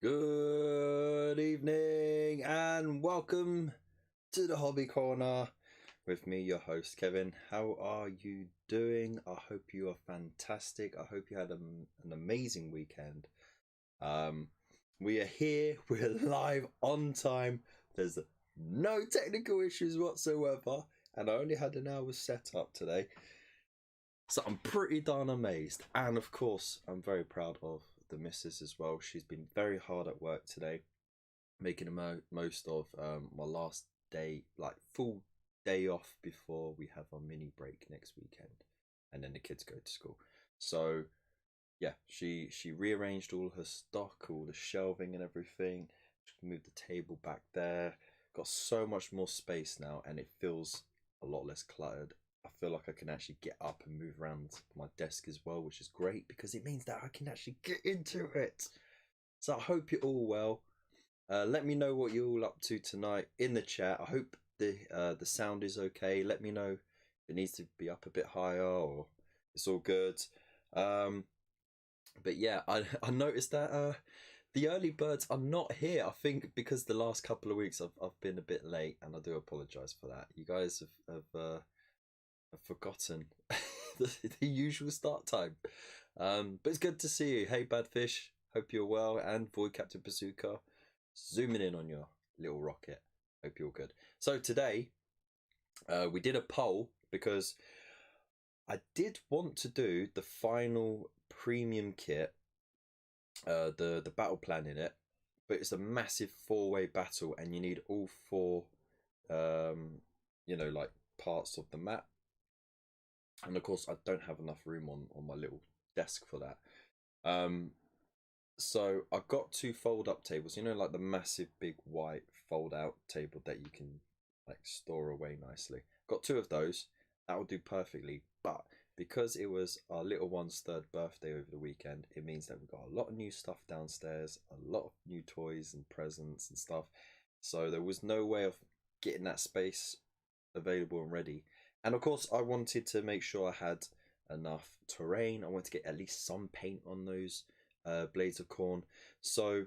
Good evening and welcome to the Hobby Corner with me, your host Kevin. How are you doing? I hope you are fantastic. I hope you had an amazing weekend. We are here, we're live on time. There's no technical issues whatsoever, and I only had an hour's setup today. So I'm pretty darn amazed. And of course, I'm very proud of the missus as well. She's been very hard at work today, making the most of my last day, like full day off before we have our mini break next weekend, and then the kids go to school. So yeah, she rearranged all her stock, all the shelving and everything. She moved the table back there. Got so much more space now, and it feels a lot less cluttered. I feel like I can actually get up and move around my desk as well, which is great because it means that I can actually get into it. So I hope you're all well. Let me know what you're all up to tonight in the chat. I hope the sound is okay. Let me know if it needs to be up a bit higher or it's all good. But yeah, I noticed that the early birds are not here. I think because the last couple of weeks I've been a bit late, and I do apologise for that. You guys have forgotten the usual start time. But it's good to see you. Hey Badfish, hope you're well, and Void Captain Bazooka, zooming in on your little rocket. Hope you're good. So today we did a poll because I did want to do the final premium kit, the battle plan in it, but it's a massive 4-way battle, and you need all four like parts of the map. And of course I don't have enough room on my little desk for that. So I got 2 fold-up tables, like the massive big white fold-out table that you can like store away nicely. Got 2 of those. That will do perfectly. But because it was our little one's 3rd birthday over the weekend, it means that we've got a lot of new stuff downstairs, a lot of new toys and presents and stuff. So there was no way of getting that space available and ready. And of course I wanted to make sure I had enough terrain. I wanted to get at least some paint on those blades of corn. So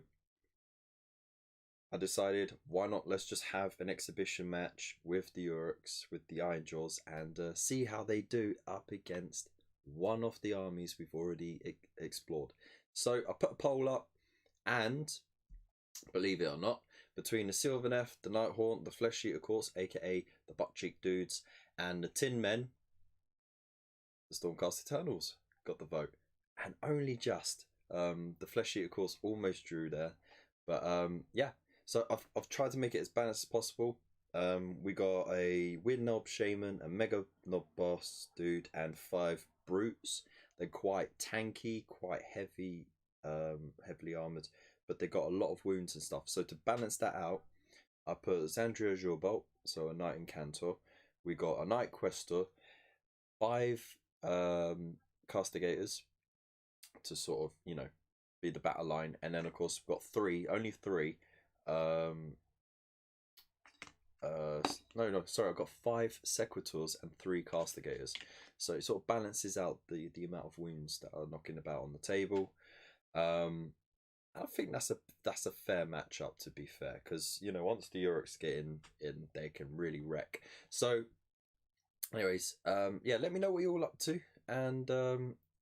I decided, why not, let's just have an exhibition match with the Uruks, with the Ironjawz, and see how they do up against one of the armies we've already explored. So I put a poll up, and believe it or not, between the sylvaneth, the nighthaunt, the flesh eater course, aka the butt cheek dudes, and the tin men, the Stormcast Eternals got the vote. And only just the flesh eater course almost drew there. But yeah, so I've tried to make it as balanced as possible. We got a Wind Knob Shaman, a Mega Knob Boss Dude, and 5 Brutes. They're quite tanky, quite heavy, heavily armoured, but they got a lot of wounds and stuff. So to balance that out, I put Xandria Jawbolt, so a Knight Incantor. We got a Knight Questor, 5 Castigators to sort of, be the battle line, and then of course we've got only three I've got 5 Sequitors and 3 Castigators, so it sort of balances out the amount of wounds that are knocking about on the table. I think that's a fair matchup, to be fair, because once the Uruks get in, they can really wreck. So anyways, yeah, let me know what you're all up to, and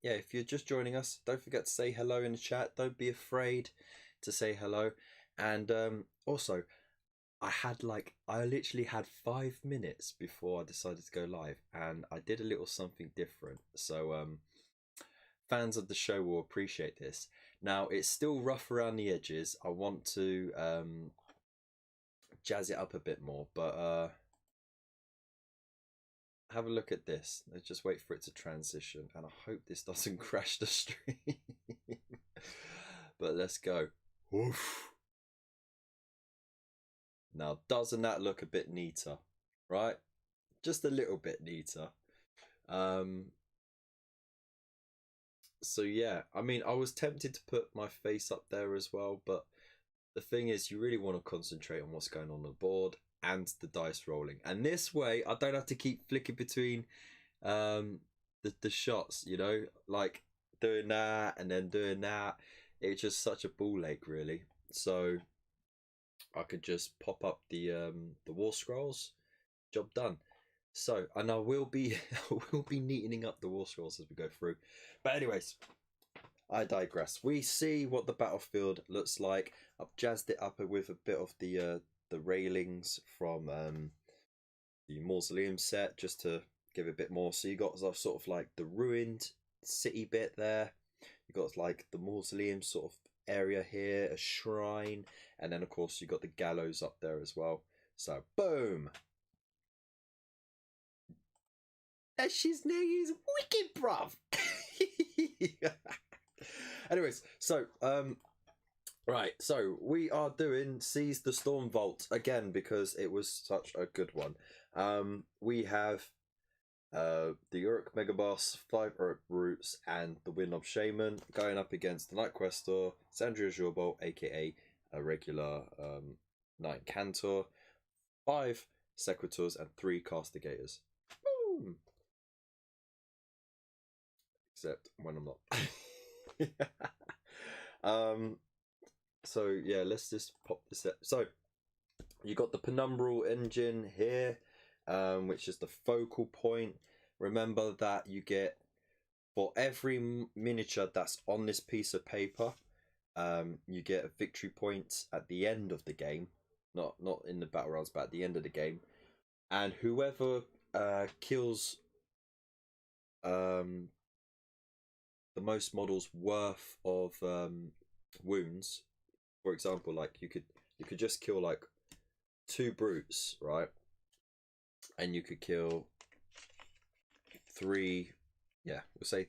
yeah, if you're just joining us, don't forget to say hello in the chat. Don't be afraid to say hello. And also, I literally had 5 minutes before I decided to go live, and I did a little something different. So fans of the show will appreciate this. Now, it's still rough around the edges. I want to jazz it up a bit more, but have a look at this. Let's just wait for it to transition, and I hope this doesn't crash the stream. But let's go. Oof. Now, doesn't that look a bit neater, right? Just a little bit neater. So yeah, I mean, I was tempted to put my face up there as well, but the thing is, you really want to concentrate on what's going on the board and the dice rolling, and this way I don't have to keep flicking between the shots, like doing that and then doing that. It's just such a ball ache, really. so I could just pop up the war scrolls. Job done. So, and I will be I will be neatening up the war scrolls as we go through. But anyways, I digress. We see what the battlefield looks like. I've jazzed it up with a bit of the railings from the mausoleum set just to give it a bit more. So you got sort of like the ruined city bit there. You got like the mausoleum sort of area here, a shrine, and then of course you got the gallows up there as well. So boom. That shit's name is wicked, bruv. Anyways, so right, so we are doing Seize the Storm Vault again because it was such a good one. We have the Uruk Mega Boss, 5 Uruk Roots, and the Wind of Shaman going up against the Night Questor, Sandria Jorbo, aka a regular Night Cantor, 5 Sequitors, and 3 Castigators. Boom! Except when I'm not. So yeah, let's just pop this up. So you got the Penumbral engine here, which is the focal point. Remember that you get, for every miniature that's on this piece of paper, you get a victory point at the end of the game, not in the battle rounds, but at the end of the game. And whoever kills the most models worth of wounds, for example, like you could just kill like 2 brutes, right? And you could kill 3, yeah, we'll say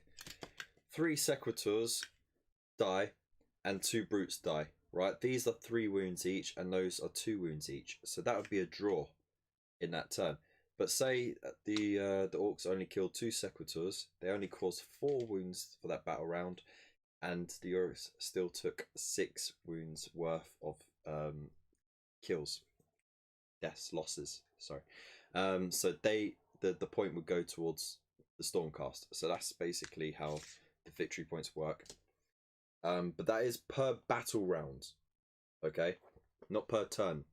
3 sequitors die and 2 brutes die, right? These are 3 wounds each, and those are 2 wounds each. So that would be a draw in that turn. But say the orcs only killed 2 sequitors, they only caused 4 wounds for that battle round, and the orcs still took 6 wounds worth of kills, deaths, losses. Sorry. So the point would go towards the Stormcast. So that's basically how the victory points work. But that is per battle round, okay, not per turn.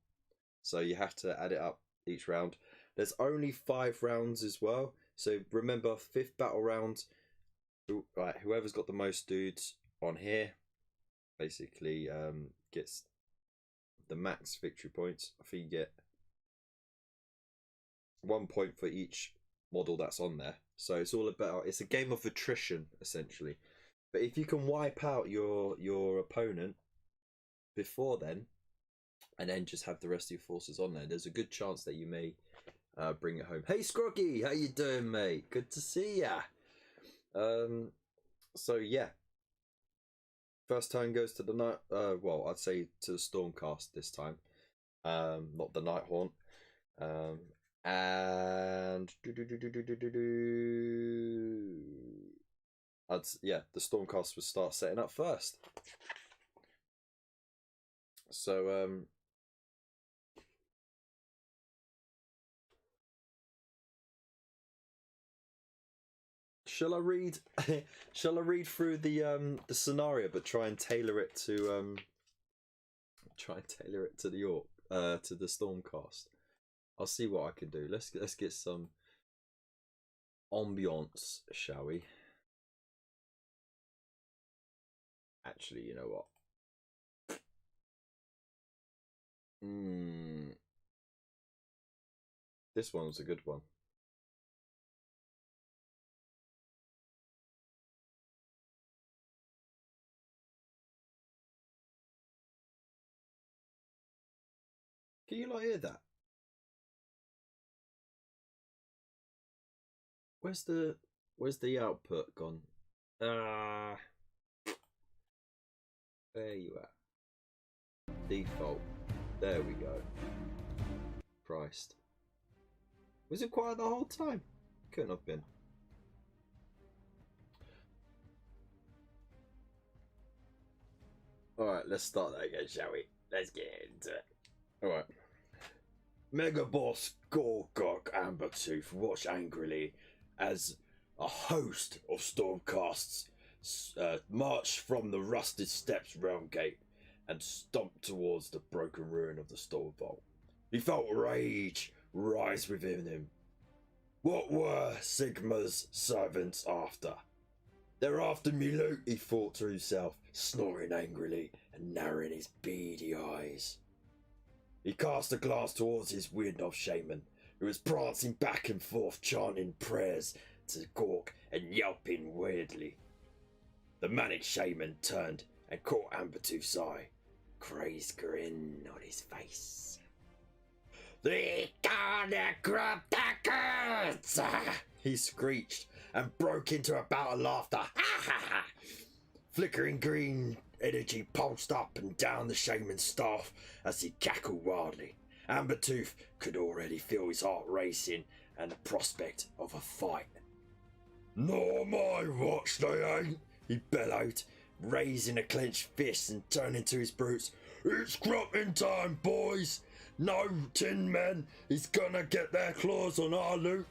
So you have to add it up each round. There's only 5 rounds as well. So remember, 5th battle round, right, whoever's got the most dudes on here basically gets the max victory points. I think you get 1 point for each model that's on there. So it's all about, it's a game of attrition essentially. But if you can wipe out your opponent before then, and then just have the rest of your forces on there, there's a good chance that you may bring it home. Hey Scroggy, how you doing, mate? Good to see ya. So yeah, first turn goes to the night. Well, I'd say to the Stormcast this time, not the Nighthaunt. And yeah, the Stormcast would start setting up first. So shall I read through the scenario, but try and tailor it to the orc, to the Stormcast? I'll see what I can do. Let's get some ambiance, shall we? Actually, you know what? This one was a good one. Can you not hear that? Where's the output gone? Ah, there you are. Default. There we go. Christ. Was it quiet the whole time? Couldn't have been. Alright, let's start that again, shall we? Let's get into it. Alright. Mega Boss Gorgok Ambertooth watch angrily as a host of Stormcasts march from the rusted steps realm gate and stomped towards the broken ruin of the store vault. He felt rage rise within him. What were Sigma's servants after? They're after me loot, he thought to himself, snoring angrily and narrowing his beady eyes. He cast a glance towards his weird-off shaman, who was prancing back and forth chanting prayers to Gork and yelping weirdly. The manic shaman turned and caught Ambertooth's eye, crazed grin on his face. "They gonna grab the goods!" he screeched and broke into a bout of laughter. Flickering green energy pulsed up and down the shaman's staff as he cackled wildly. Ambertooth could already feel his heart racing and the prospect of a fight. "Not my watch, they ain't," he bellowed, raising a clenched fist and turning to his brutes. "It's cropping time, boys. No tin men is gonna get their claws on our loot.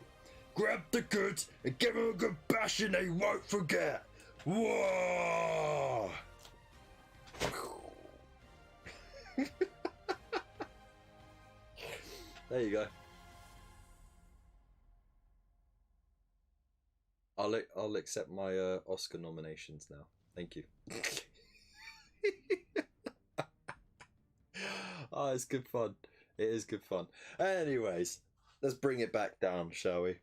Grab the goods and give them a good bashing they won't forget. Whoa!" There you go. I'll accept my Oscar nominations now. Thank you. Oh, it's good fun. It is good fun. Anyways, let's bring it back down, shall we?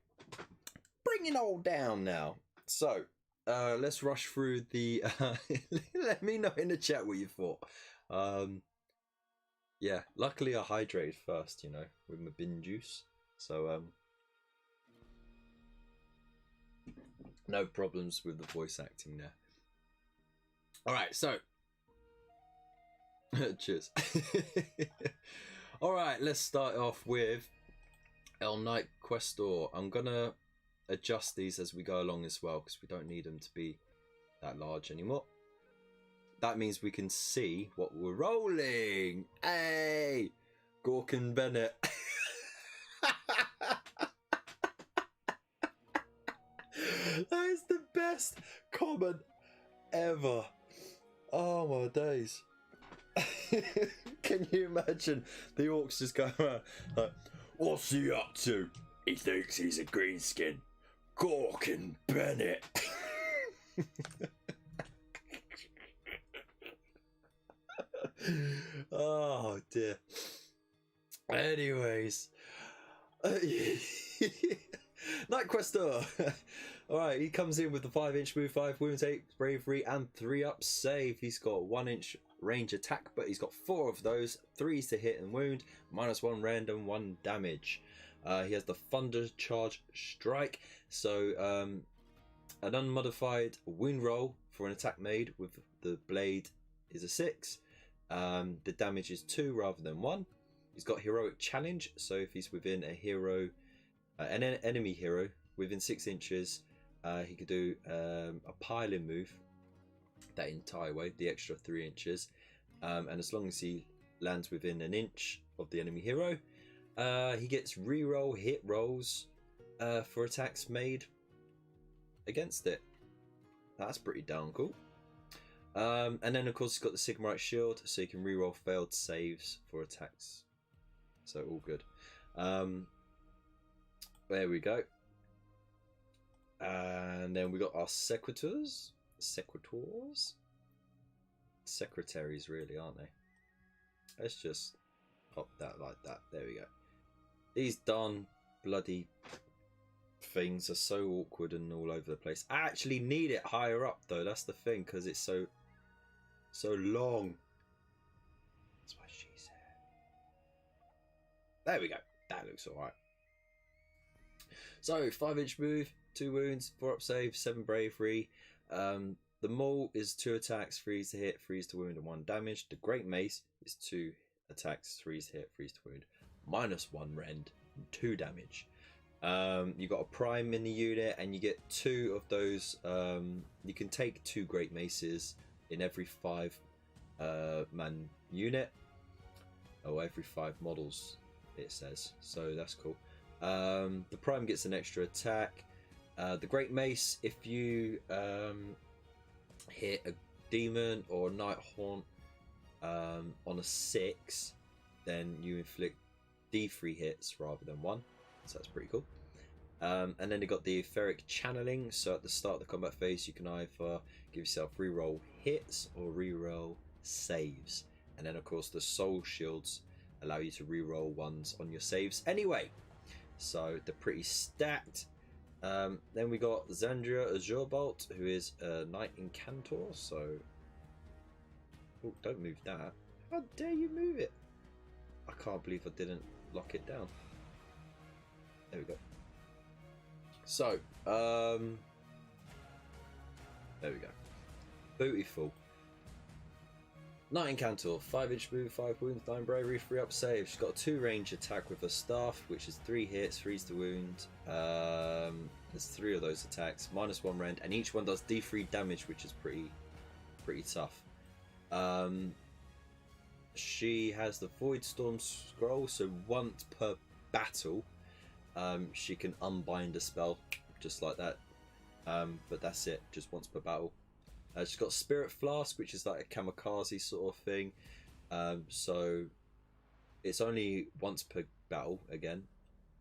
Bring it all down now. So, let's rush through the... let me know in the chat what you thought. Yeah, luckily I hydrated first, you know, with my bin juice. So, no problems with the voice acting there. Alright, so... Cheers. Alright, let's start off with El Night Questor. I'm gonna adjust these as we go along as well, because we don't need them to be that large anymore. That means we can see what we're rolling. Hey! Gork and Bennett. That is the best comment ever. Oh my days. Can you imagine the orcs just going around like, "What's he up to? He thinks he's a greenskin. Gork and Bennett." Oh dear. Anyways, Night Questor. Alright, he comes in with the 5-inch move, 5 wounds, 8 bravery, and 3 up save. He's got 1-inch range attack, but he's got 4 of those, 3s to hit and wound, -1 random, 1 damage. He has the Thunder Charge Strike, so an unmodified wound roll for an attack made with the blade is a 6. The damage is 2 rather than 1. He's got Heroic Challenge, so if he's within a hero, an enemy hero within 6 inches, he could do a piling move that entire way, the extra 3 inches, and as long as he lands within an inch of the enemy hero, he gets reroll hit rolls for attacks made against it. That's pretty darn cool. And then of course he's got the Sigmarite Shield, so you can reroll failed saves for attacks. So all good. There we go. And then we got our secretaries, really, aren't they? Let's just pop that like that. There we go. These darn bloody things are so awkward and all over the place. I actually need it higher up though, that's the thing, because it's so long. That's what she said. There we go. That looks alright. So 5-inch move, 2 wounds, 4 up save, 7 bravery. The maul is 2 attacks, 3s to hit, 3s to wound, and 1 damage. The great mace is 2 attacks, 3s to hit, 3s to wound, -1 rend, and 2 damage. You got a prime in the unit, and you get 2 of those. You can take 2 great maces in every 5 man unit, or every 5 models, it says. So that's cool. The prime gets an extra attack. The great mace, if you hit a demon or nighthaunt On a 6, then you inflict D3 hits rather than 1, so that's pretty cool. And then they got the etheric channeling, so at the start of the combat phase you can either give yourself reroll hits or reroll saves, and then of course the soul shields allow you to reroll ones on your saves anyway, so they're pretty stacked. Then we got Zandria Azure Bolt, who is a Knight Incantor, so oh, don't move that. How dare you move it? I can't believe I didn't lock it down. There we go. So, there we go. Beautiful. Knight Incantor, 5-inch move, 5 wounds, 9 bravery, 3 up save. She's got a 2 range attack with a staff, which is 3 hits, 3's the wound. There's 3 of those attacks, -1 rend, and each one does D3 damage, which is pretty tough. She has the Void Storm scroll, so once per battle, she can unbind a spell just like that. But that's it, just once per battle. She's got Spirit Flask, which is like a kamikaze sort of thing. So it's only once per battle again.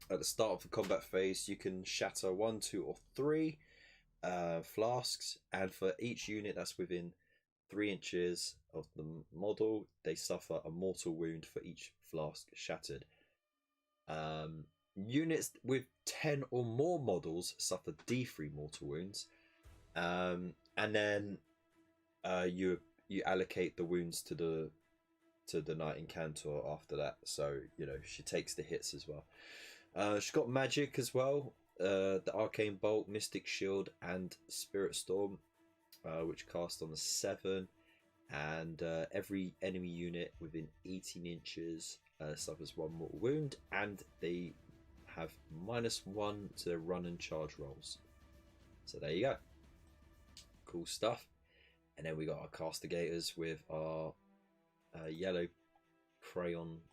At the start of the combat phase, you can shatter 1, 2, or 3 flasks, and for each unit that's within 3 inches of the model, they suffer a mortal wound for each flask shattered. Units with 10 or more models suffer D3 mortal wounds, and then you allocate the wounds to the Knight Incantor after that. So you know she takes the hits as well. She's got magic as well. The Arcane Bolt, Mystic Shield, and Spirit Storm, which cast on the 7, and every enemy unit within 18 inches suffers 1 mortal wound, and they have -1 to their run and charge rolls. So there you go. Cool stuff. And then we got our castigators with our yellow crayon.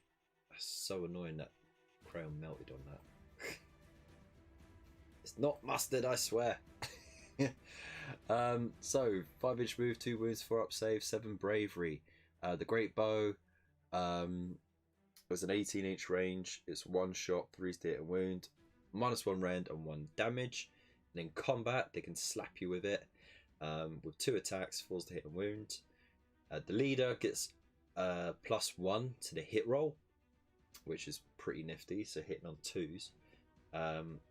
That's so annoying that crayon melted on that. It's not mustard, I swear. So 5-inch move, 2 wounds, 4 up save, 7 bravery. The great bow was an 18-inch range. It's 1 shot, 3's to hit and wound, -1 rend and 1 damage. And in combat, they can slap you with it with 2 attacks, 4's to hit and wound. The leader gets +1 to the hit roll, which is pretty nifty. So hitting on 2s.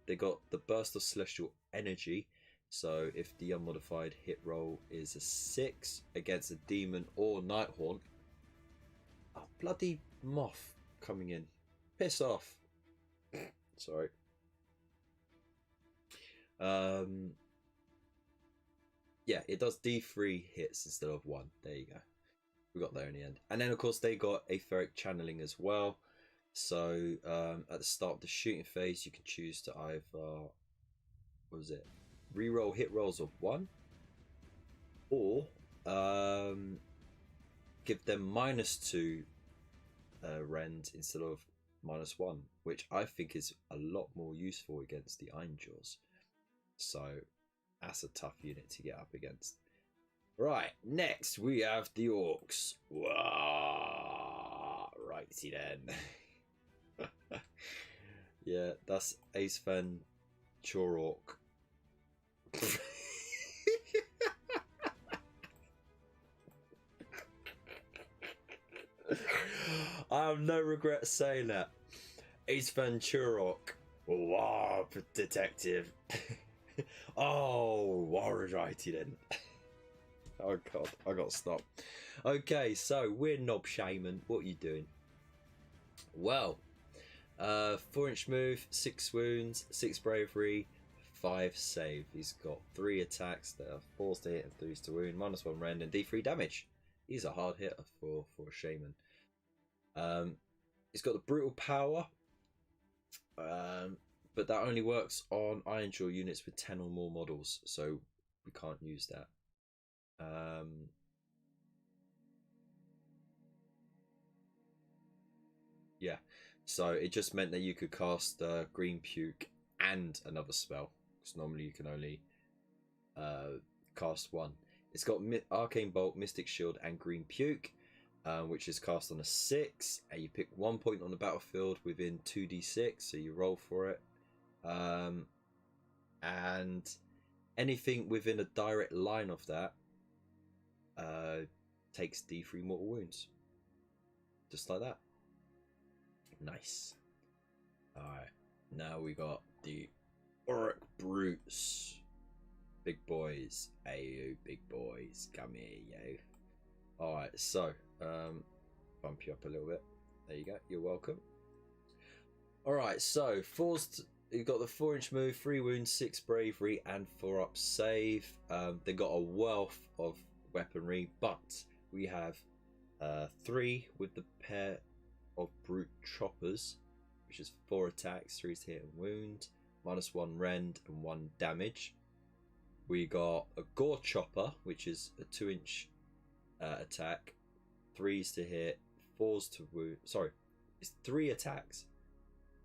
They got the burst of celestial energy. So if the unmodified hit roll is a 6 against a demon or nighthaunt, oh, bloody moth coming in, piss off. Sorry. Yeah, it does D3 hits instead of 1. There you go. We got there in the end. And then of course they got etheric channeling as well. So at the start of the shooting phase, you can choose to either, what was it, reroll hit rolls of 1, or give them -2 rend instead of -1, which I think is a lot more useful against the Ironjawz. So that's a tough unit to get up against. Right, next we have the Orcs. Wow, righty then. Yeah, that's Ace Van Chorork. I have no regret saying that. Ace Van Chorork. Wow, detective. Oh, righty then. Oh god, I got to stop. Okay, so we're Knob Shaman. What are you doing? Well, 4-inch move, 6 wounds, 6 bravery, 5 save. He's got 3 attacks that are 4's to hit and 3's to wound, -1 rend and D3 damage. He's a hard hitter for a shaman. He's got the brutal power, but that only works on Ironjawz units with 10 or more models, so we can't use that. Yeah, so it just meant that you could cast Green Puke and another spell, because normally you can only cast 1. It's got Arcane Bolt, Mystic Shield, and Green Puke. which is cast on a 6, and you pick 1 point on the battlefield within 2d6, so you roll for it. And anything within a direct line of that takes d3 mortal wounds. Just like that. Nice. Alright, now we got the Orc Brutes. Big boys. Hey, you big boys. Come here, yo. Alright, so, bump you up a little bit. There you go. You're welcome. Alright, so, you've got the 4-inch move, 3 wounds, 6 bravery, and 4 up save. They got a wealth of weaponry, but we have 3 with the pair of brute choppers, which is 4 attacks, 3 to hit and wound, -1 rend and 1 damage. We got a gore chopper, which is a 2-inch attack, 3s to hit, 4s to wound. Sorry, it's 3 attacks,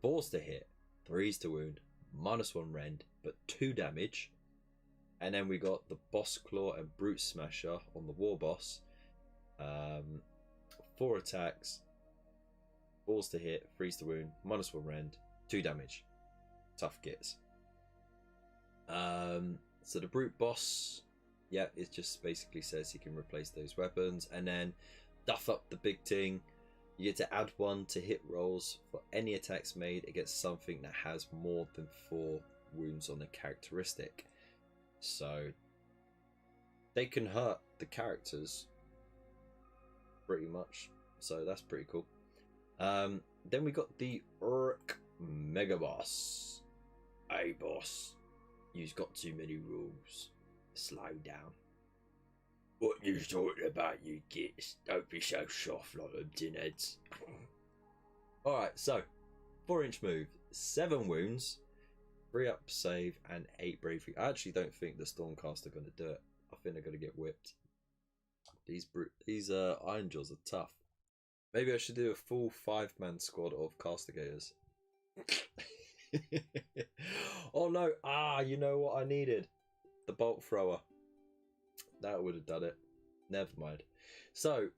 4s to hit, 3s to wound, -1 rend, but 2 damage. And then we got the boss claw and brute smasher on the war boss. 4 attacks, 4s to hit, 3s to wound, -1 rend, 2 damage. Tough gits. So the brute boss, yeah, it just basically says he can replace those weapons. And then duff up the big thing. You get to add 1 to hit rolls for any attacks made against something that has more than 4 wounds on a characteristic. So they can hurt the characters pretty much. So that's pretty cool. Then we got the Urk Mega Boss. Hey boss, you've got too many rules. Slow down. What you talking about, you kids? Don't be so soft like them tinheads. Alright, so 4-inch move, 7 wounds, 3 up save, and 8 bravery. I actually don't think the Stormcast are going to do it. I think they're going to get whipped. These Ironjawz are tough. Maybe I should do a full 5-man squad of castigators. Oh no! You know what I needed? The bolt thrower. That would have done it. Never mind. So,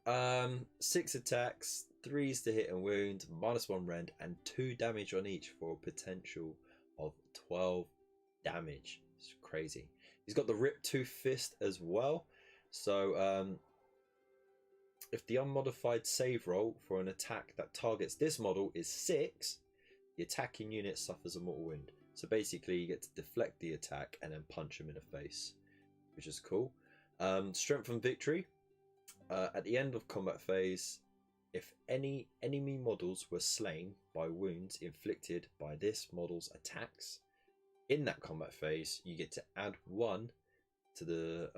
6 attacks, 3s to hit and wound, -1 rend, and 2 damage on each for a potential of 12 damage. It's crazy. He's got the Rip Tooth Fist as well. So, if the unmodified save roll for an attack that targets this model is 6, the attacking unit suffers a mortal wound. So basically, you get to deflect the attack and then punch him in the face, which is cool. Strength and victory. At the end of combat phase, if any enemy models were slain by wounds inflicted by this model's attacks in that combat phase, you get to add 1 to the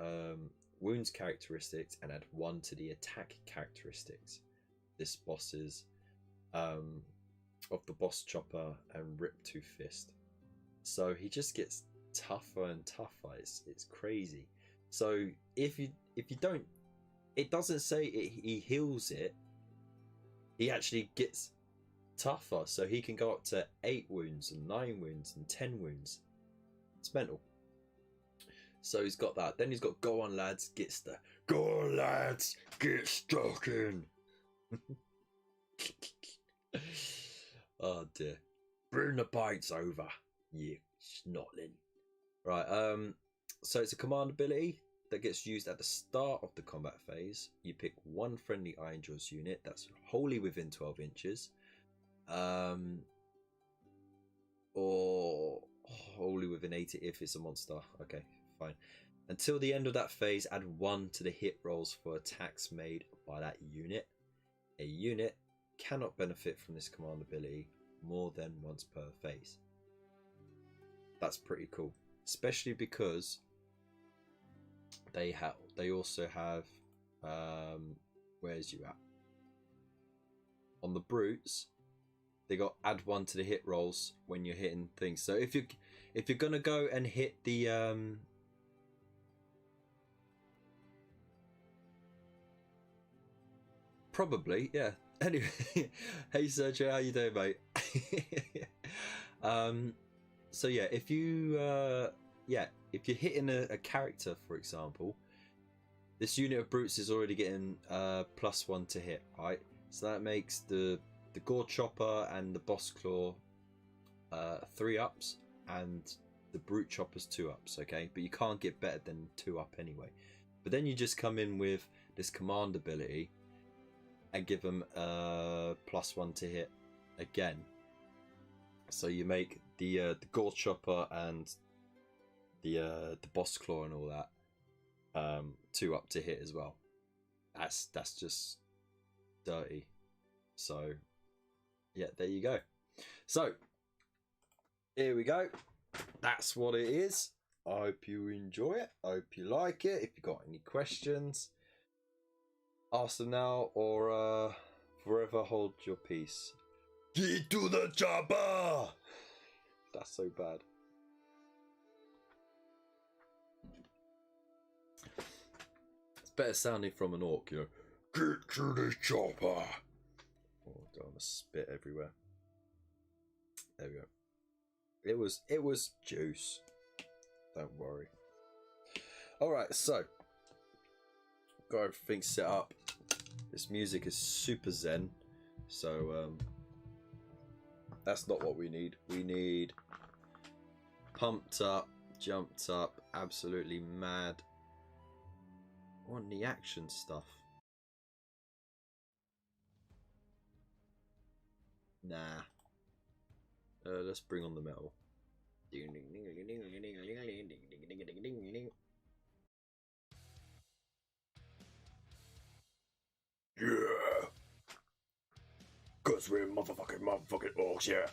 wounds characteristics and add 1 to the attack characteristics. This boss's of the boss chopper and Rip Tooth Fist. So he just gets tougher and tougher. It's crazy. So if you don't, it doesn't say he heals it. He actually gets tougher, so he can go up to 8 wounds and 9 wounds and 10 wounds. It's mental. So he's got that. Then he's got go on lads, go on lads, get stuck in. Oh dear. Bring the pints over, you snotling. Right, so it's a command ability that gets used at the start of the combat phase. You pick 1 friendly Ironjawz unit that's wholly within 12 inches. Or wholly within 80 if it's a monster. Okay, fine. Until the end of that phase, add 1 to the hit rolls for attacks made by that unit. A unit cannot benefit from this command ability more than once per phase. That's pretty cool, especially because they also have where's you at on the brutes. They got add 1 to the hit rolls when you're hitting things. So if you're gonna go and hit the probably, yeah. Anyway, hey Sergio, how you doing, mate? So yeah, if you're hitting a character, for example, This unit of brutes is already getting +1 to hit, right? So that makes the gore chopper and the boss claw 3 ups, and the brute chopper's 2 ups. Okay, but you can't get better than 2 up anyway. But then you just come in with this command ability and give them +1 to hit again. So you make the gore chopper and the boss claw and all that 2 up to hit as well. That's just dirty. So yeah, there you go. So here we go. That's what it is. I hope you enjoy it. I hope you like it. If you got any questions, ask them now or forever hold your peace. Get to the chopper! That's so bad. It's better sounding from an orc, you know. Get to the chopper! Oh, I don't want to spit everywhere. There we go. It was juice. Don't worry. Alright, so got everything set up. This music is super zen. So that's not what we need. We need pumped up, jumped up, absolutely mad on the action stuff. Nah. Let's bring on the metal. Yeah. Cause we're motherfucking orcs, yeah.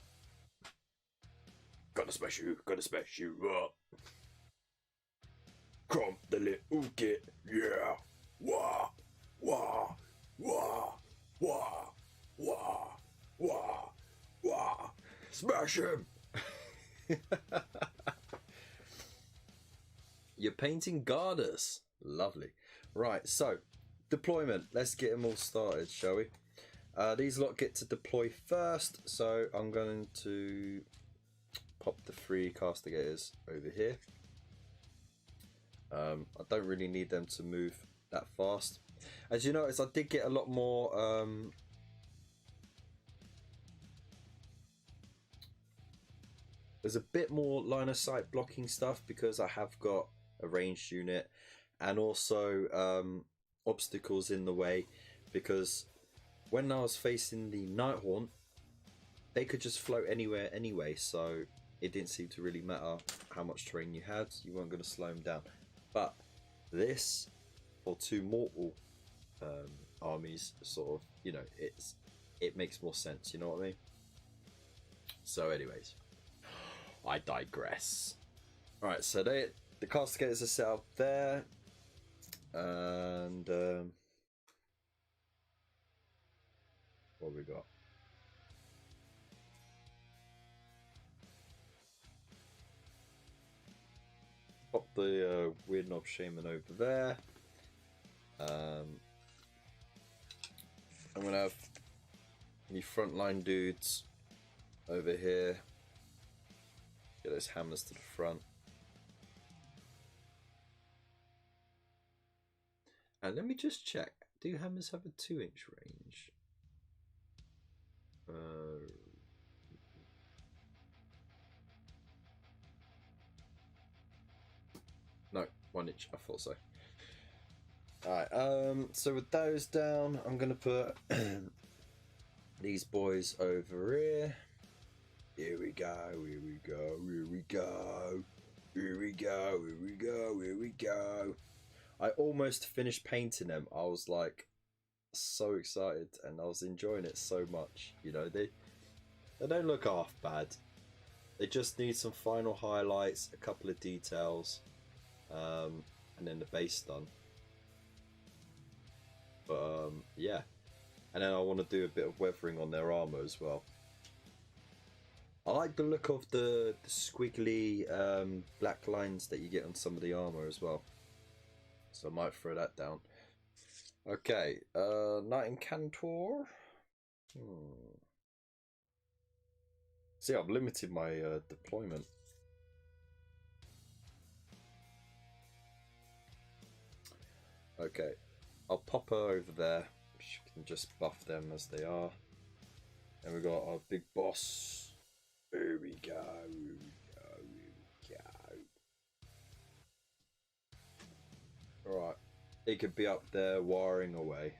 Gonna smash you up. Crump the little kid, yeah. Wah, wah, wah, wah, wah, wah, wah. Smash him! You're painting garters. Lovely. Right, so deployment. Let's get them all started, shall we? These lot get to deploy first, so I'm going to pop the 3 castigators over here. I don't really need them to move that fast. As you notice, I did get a lot more there's a bit more line of sight blocking stuff because I have got a ranged unit, and also obstacles in the way, because when I was facing the nighthaunt, they could just float anywhere anyway, so it didn't seem to really matter how much terrain you had. You weren't going to slow them down. But this, for 2 mortal armies, sort of, you know, it makes more sense, you know what I mean? So anyways, I digress. Alright, so the castigators are set up there, and what we got? Pop the weird knob shaman over there. I'm gonna have the frontline dudes over here. Get those hammers to the front. And let me just check. Do hammers have a 2-inch range? No, 1 inch. I thought so. Alright, so with those down, I'm gonna put these boys over here. Here we go, here we go, here we go. Here we go, here we go, here we go. I almost finished painting them. I was like so excited and I was enjoying it so much. You know, they don't look half bad. They just need some final highlights, a couple of details, and then the base done. But yeah, and then I want to do a bit of weathering on their armor as well. I like the look of the squiggly black lines that you get on some of the armor as well, so I might throw that down. Okay, Knight Incantor. See, I've limited my deployment. Okay, I'll pop her over there. She can just buff them as they are. And we got our big boss. Here we go. Here we go. Alright. He could be up there wiring away.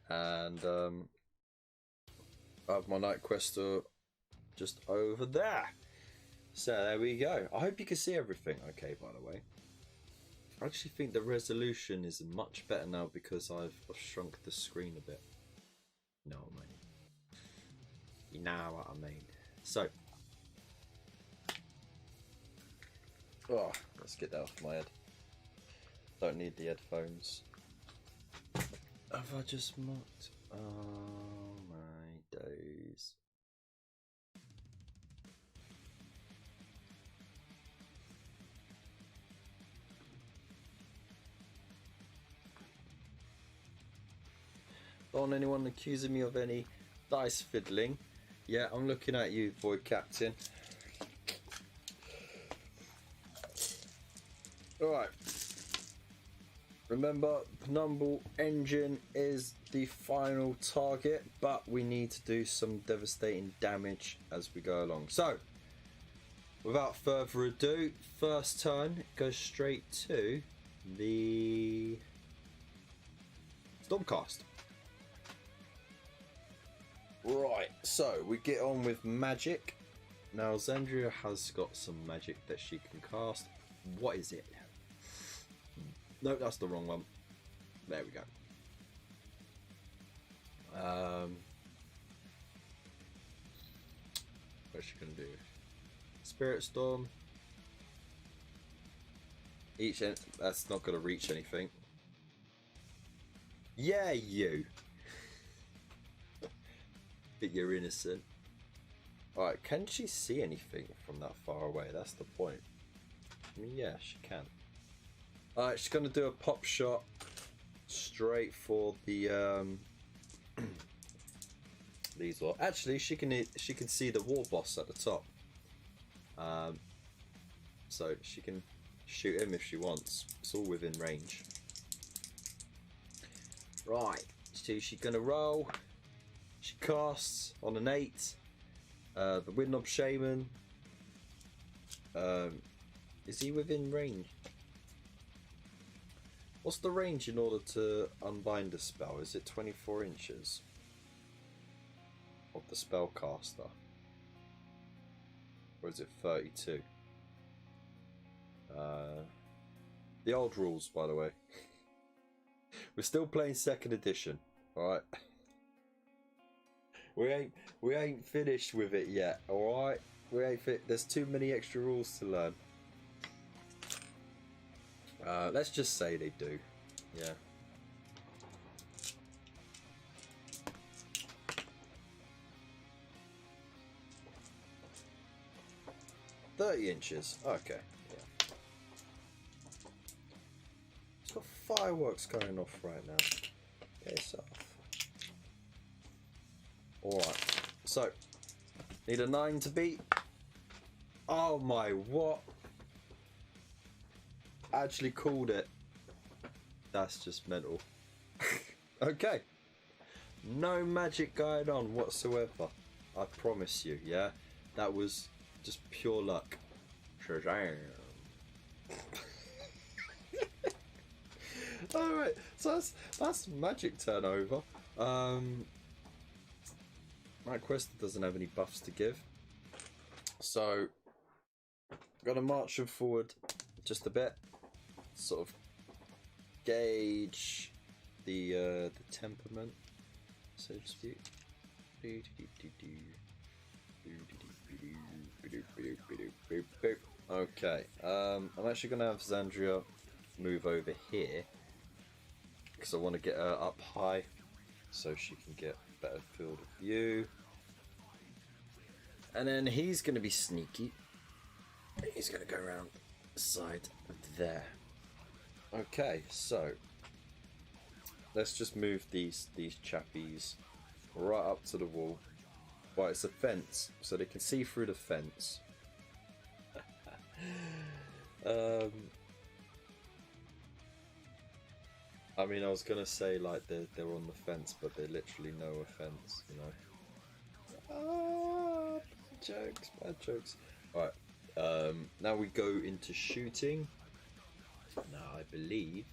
And I have my night quester just over there. So there we go. I hope you can see everything okay, by the way. I actually think the resolution is much better now because I've shrunk the screen a bit. You know what I mean? You know what I mean. So, oh, let's get that off my head. Don't need the headphones. Have I just mocked? Oh my days. Don't want anyone accusing me of any dice fiddling. Yeah, I'm looking at you, Void Captain. Alright. Remember, Penumbral Engine is the final target, but we need to do some devastating damage as we go along. So, without further ado, first turn goes straight to the Stormcast. Right, so we get on with magic. Now, Zandria has got some magic that she can cast. What is it? No, that's the wrong one. There we go. What's she gonna do? Spirit Storm. That's not gonna reach anything. Yeah, you. But you're innocent. Alright, can she see anything from that far away? That's the point. I mean, yeah, she can. Alright, she's gonna do a pop shot straight for the these are actually she can see the war boss at the top. So she can shoot him if she wants. It's all within range. Right, so she's gonna roll. She casts on an 8. The Windknob Shaman. Is he within range? What's the range in order to unbind a spell? Is it 24 inches? Of the spellcaster? Or is it 32? The old rules, by the way. We're still playing 2nd edition, alright? We ain't finished with it yet, alright? There's too many extra rules to learn. Let's just say they do. Yeah. "30 inches. Okay. Yeah. It's got fireworks going off right now. Piss off. Alright, so need a 9 to beat. Oh my, what? Actually called it. That's just mental. Okay. No magic going on whatsoever. I promise you, yeah? That was just pure luck. Shazam. Alright, so that's magic turnover. My quest doesn't have any buffs to give, so I'm gonna march him forward just a bit, sort of gauge the temperament, so to speak. Okay, I'm actually gonna have Zandria move over here because I want to get her up high so she can get better field of view. And then he's going to be sneaky. He's going to go around the side there. Okay, so let's just move these chappies right up to the wall. Right, it's a fence, so they can see through the fence. I mean, I was gonna say like they're on the fence, but they're literally no offense, you know. Ah, bad jokes, bad jokes. All right. Now we go into shooting. Now I believe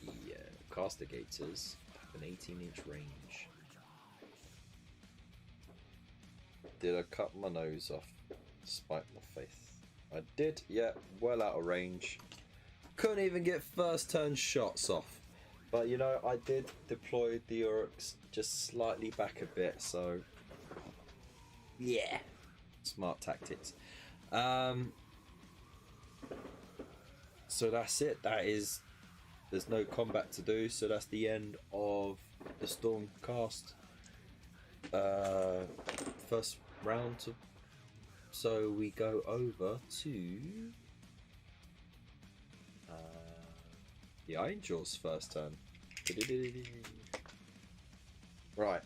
the castigators have an 18-inch range. Did I cut my nose off? Despite my faith, I did. Yeah, well out of range. Couldn't even get first turn shots off. But you know, I did deploy the Uruks just slightly back a bit, so yeah, smart tactics. So that's it. There's no combat to do, so that's the end of the Stormcast first round. So we go over to the Ironjawz first turn. Right.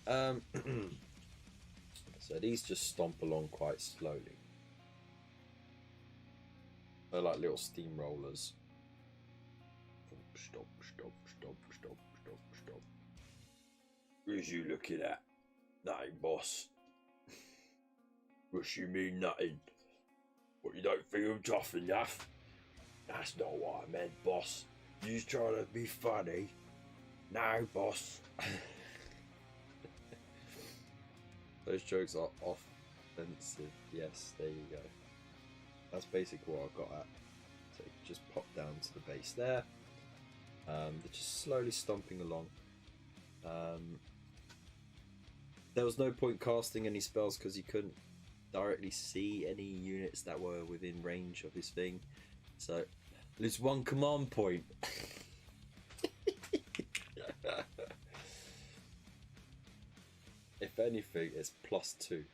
So these just stomp along quite slowly. They're like little steamrollers. Stop, stop, stop, stop, stop, stop. Who's you looking at? Nothing, boss. What you mean nothing? What, you don't think I'm tough enough? That's not what I meant, boss. You trying to be funny? No, boss. Those jokes are offensive. Yes, there you go. That's basically what I got at. So just pop down to the base there. They're just slowly stomping along. There was no point casting any spells because he couldn't directly see any units that were within range of his thing. So there's one command point. If anything, it's +2.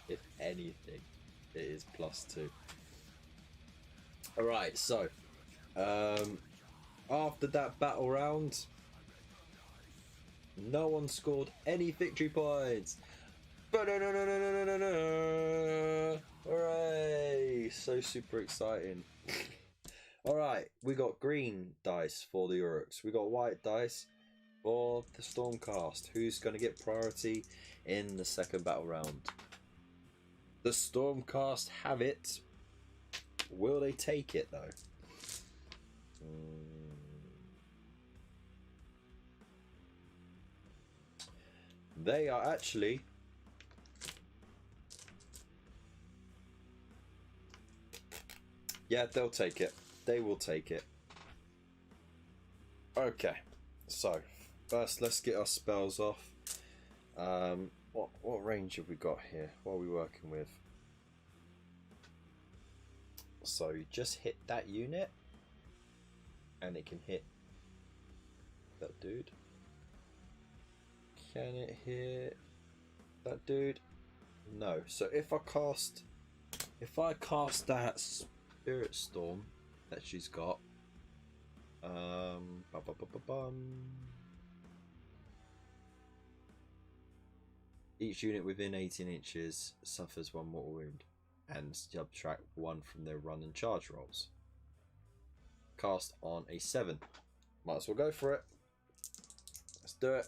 If anything, it is +2. Alright, so after that battle round, no one scored any victory points. Hooray! So super exciting. Alright, we got green dice for the Uruks. We got white dice for the Stormcast. Who's going to get priority in the second battle round? The Stormcast have it. Will they take it though? They are actually yeah, they'll take it. They will take it. Okay, so first let's get our spells off. What range have we got here? What are we working with? So you just hit that unit and it can hit that dude. Can it hit that dude? No. So if I cast that Spirit Storm that she's got, each unit within 18 inches suffers 1 mortal wound and subtract 1 from their run and charge rolls. Cast on a 7. Might as well go for it. Let's do it.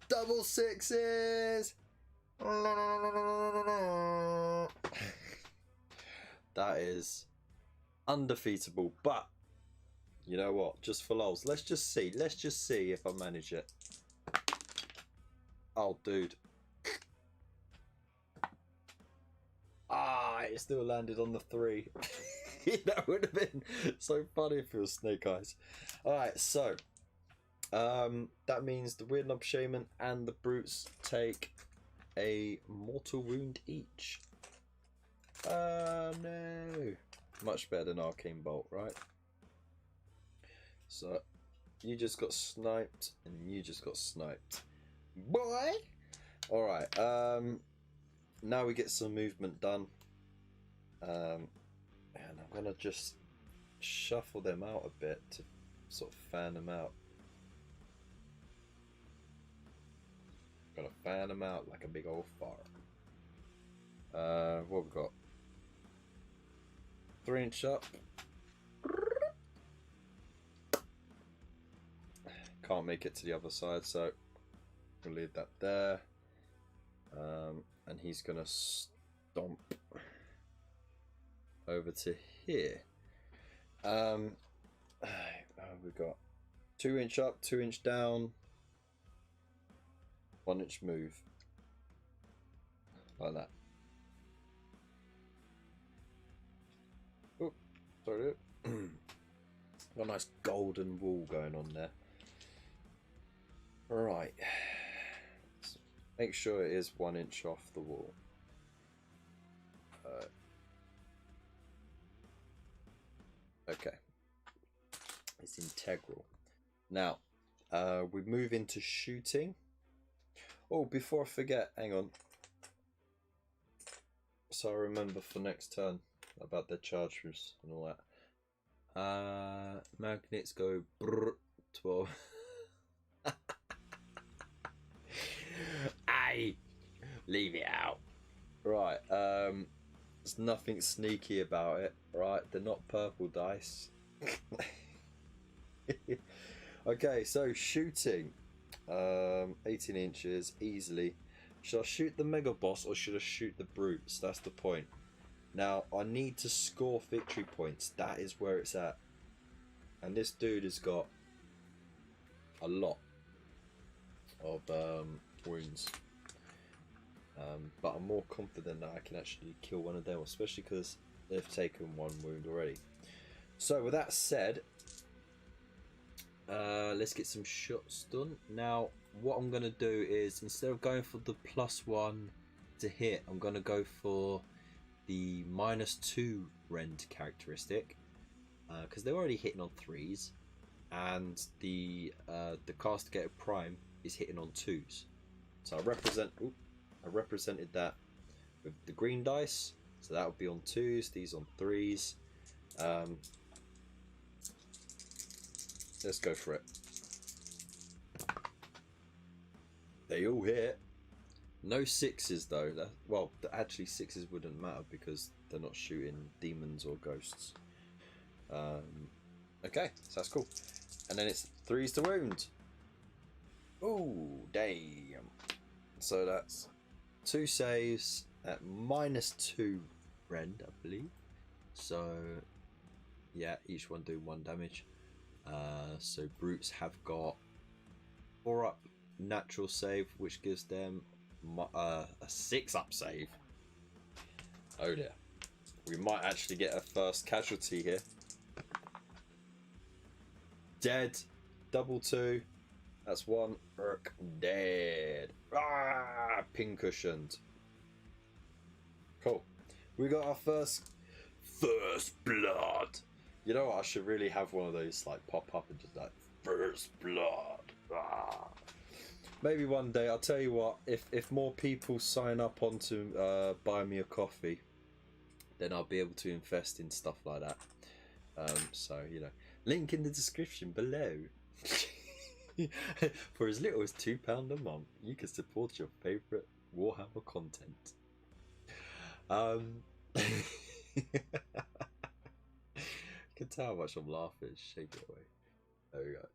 Double 6s! That is undefeatable, but you know what? Just for lols, let's just see if I manage it. Oh, dude. Ah, it still landed on the 3. That would have been so funny if it was Snake Eyes. Alright, so that means the Weird Knob Shaman and the Brutes take a mortal wound each. No. Much better than Arcane Bolt, right? So you just got sniped and you just got sniped. Boy! Alright, now we get some movement done. And I'm gonna just shuffle them out a bit to sort of fan them out. Gonna fan them out like a big old fire. What we got? 3-inch up. can't make it to the other side, so we'll leave that there. And he's gonna stomp over to here. We've got 2 inch up, 2 inch down, 1 inch move, like that. Oh, sorry. Got a nice golden wall going on there. Right. Make sure it is 1 inch off the wall. Okay. It's integral. Now, we move into shooting. Oh, before I forget, hang on. So I remember for next turn about the chargers and all that. Magnets go brrr, 12. Aye, leave it out. Right, there's nothing sneaky about it, right? They're not purple dice. Okay, so shooting. 18 inches, easily. Should I shoot the mega boss or should I shoot the brutes? That's the point. Now, I need to score victory points. That is where it's at. And this dude has got a lot of wounds. But I'm more confident that I can actually kill one of them, especially because they've taken 1 wound already. So with that said, let's get some shots done. Now what I'm going to do is, instead of going for the +1 to hit, I'm going to go for the -2 rend characteristic, because they're already hitting on 3s, and the castigator prime is hitting on 2s. So I represented that with the green dice, so that would be on 2s, these on 3s. Let's go for it. They all hit. No 6s though. Well, actually 6s wouldn't matter because they're not shooting demons or ghosts. Okay, so that's cool. And then it's 3s to wound. Oh, damn. So that's 2 saves at -2 rend, I believe. So yeah, each one doing 1 damage. So brutes have got 4 up natural save, which gives them a 6 up save. Oh dear, we might actually get a first casualty here. Dead. Double 2. That's 1. Dead. Ah, pin-cushioned. Cool. We got our first blood. You know what? I should really have one of those like pop up and just like first blood. Ah. Maybe one day. I'll tell you what. If more people sign up onto buy me a coffee, then I'll be able to invest in stuff like that. So you know, link in the description below. For as little as £2 a month, you can support your favourite Warhammer content. You can tell how much I'm laughing. Shake it away. There we go.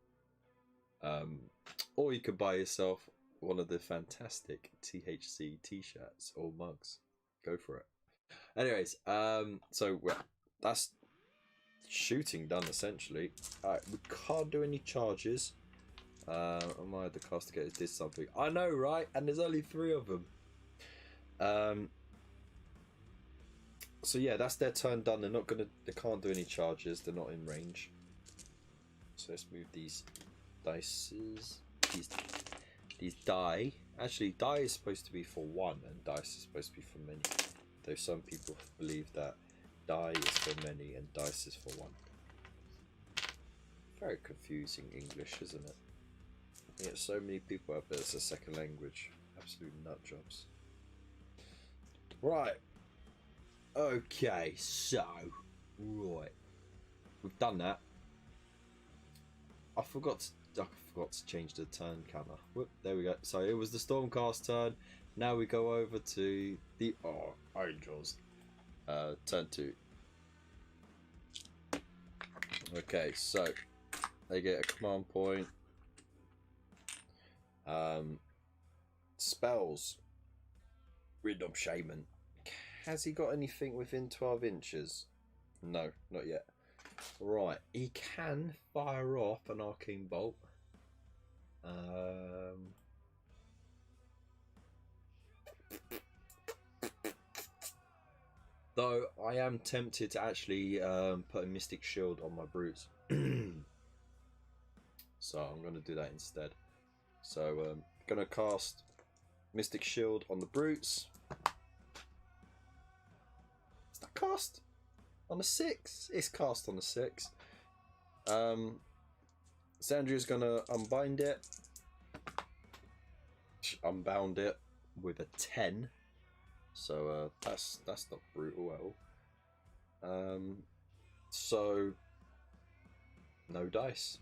Or you could buy yourself one of the fantastic THC t-shirts or mugs. Go for it. Anyways, so that's shooting done essentially. Alright, we can't do any charges. The castigators did something. I know, right? And there's only 3 of them. So yeah, that's their turn done. They can't do any charges. They're not in range. So let's move these dices. These die. Actually, die is supposed to be for 1, and dice is supposed to be for many. Though some people believe that die is for many and dice is for 1. Very confusing English, isn't it? Yeah, so many people have it as a second language. Absolute nut jobs. Right. Okay, so right, we've done that. I forgot to change the turn counter. Whoop, there we go. So it was the Stormcast turn. Now we go over to the Ironjawz turn 2. Okay, so they get a command point. Spells. Rhythm Shaman. Has he got anything within 12 inches? No, not yet. Right, he can fire off an arcane bolt. Though I am tempted to actually put a Mystic Shield on my brutes. So I'm going to do that instead. So going to cast Mystic Shield on the brutes. Is that cast on a 6? It's cast on a 6. Sandria's going to unbind it. Unbound it with a 10. So that's not brutal at all. So no dice.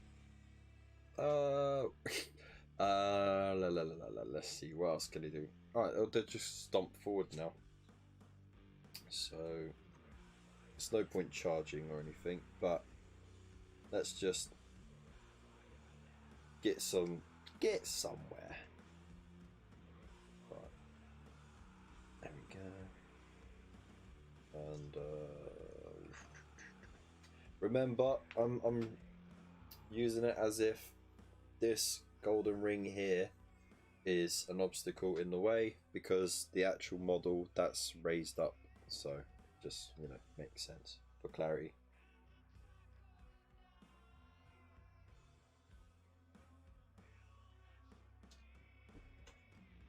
Let's see, what else can he do? Alright, they'll just stomp forward now. So there's no point charging or anything, but let's just get somewhere. Right. There we go. And remember, I'm using it as if this golden ring here is an obstacle in the way, because the actual model that's raised up, so just, you know, makes sense for clarity.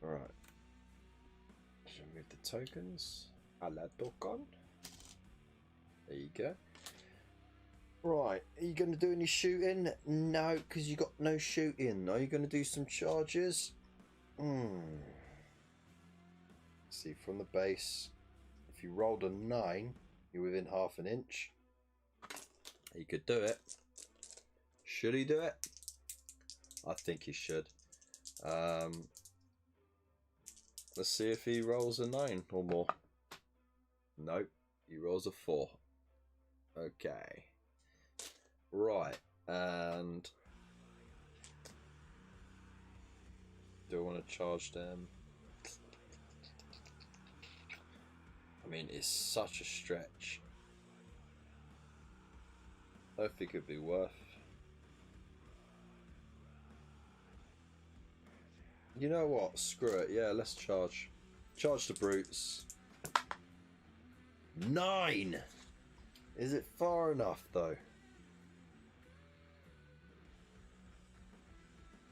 Alright, should move the tokens a la token. There you go. Right, are you going to do any shooting? No, because you got no shooting. Are you going to do some charges? See, from the base, if you rolled a 9, you're within half an inch. He could do it. Should he do it? I think he should. Let's see if he rolls a 9 or more. Nope, he rolls a 4. Okay. Right, and do I want to charge them? I mean, it's such a stretch. I don't think it'd be worth. You know what? Screw it. Yeah, let's charge. Charge the brutes. 9! Is it far enough, though?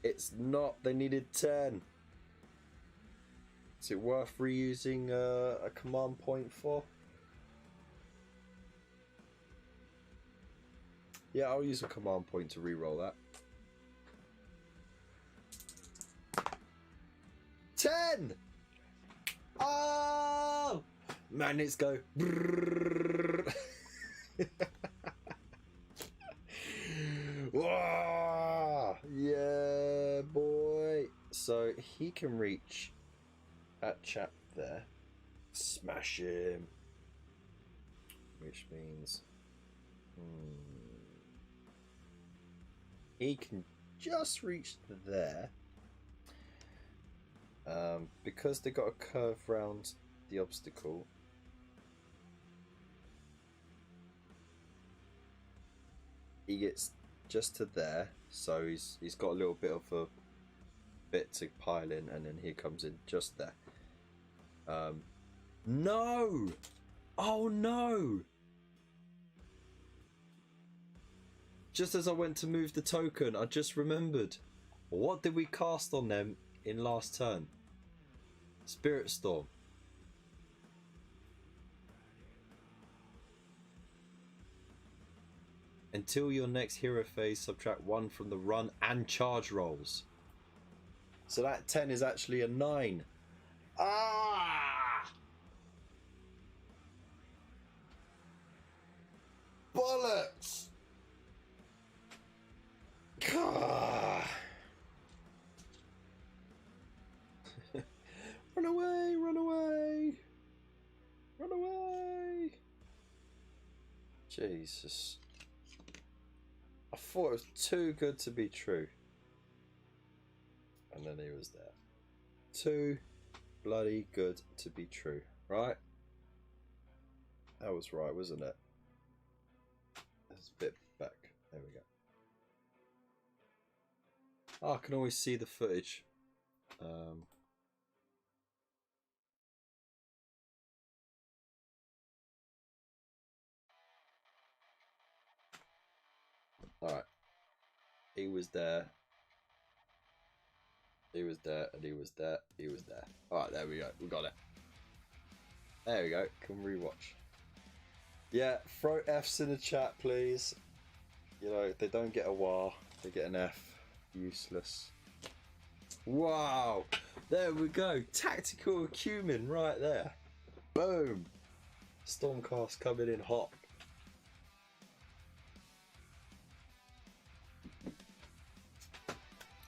It's not. They needed 10. Is it worth reusing a command point for? Yeah, I'll use a command point to re-roll that. 10! Oh! Magnets go. Yeah, boy. So he can reach that chap there. Smash him. Which means he can just reach there. Because they got a curve round the obstacle. He gets just to there, so he's got a little bit of a bit to pile in, and then he comes in just there. No! Oh no! Just as I went to move the token, I just remembered. What did we cast on them in last turn? Spirit Storm. Until your next hero phase, subtract 1 from the run and charge rolls. So that 10 is actually a 9. Ah! Bollocks! Run away, run away, run away. Jesus. I thought it was too good to be true. And then he was there. Too bloody good to be true, right? That was right, wasn't it? Let's a bit back. There we go. Oh, I can always see the footage. Alright. He was there. He was there, and he was there. He was there. Alright, there we go. We got it. There we go. Can rewatch. Yeah, throw Fs in the chat, please. You know, they don't get a wah, they get an F. Useless. Wow! There we go. Tactical acumen right there. Boom! Stormcast coming in hot.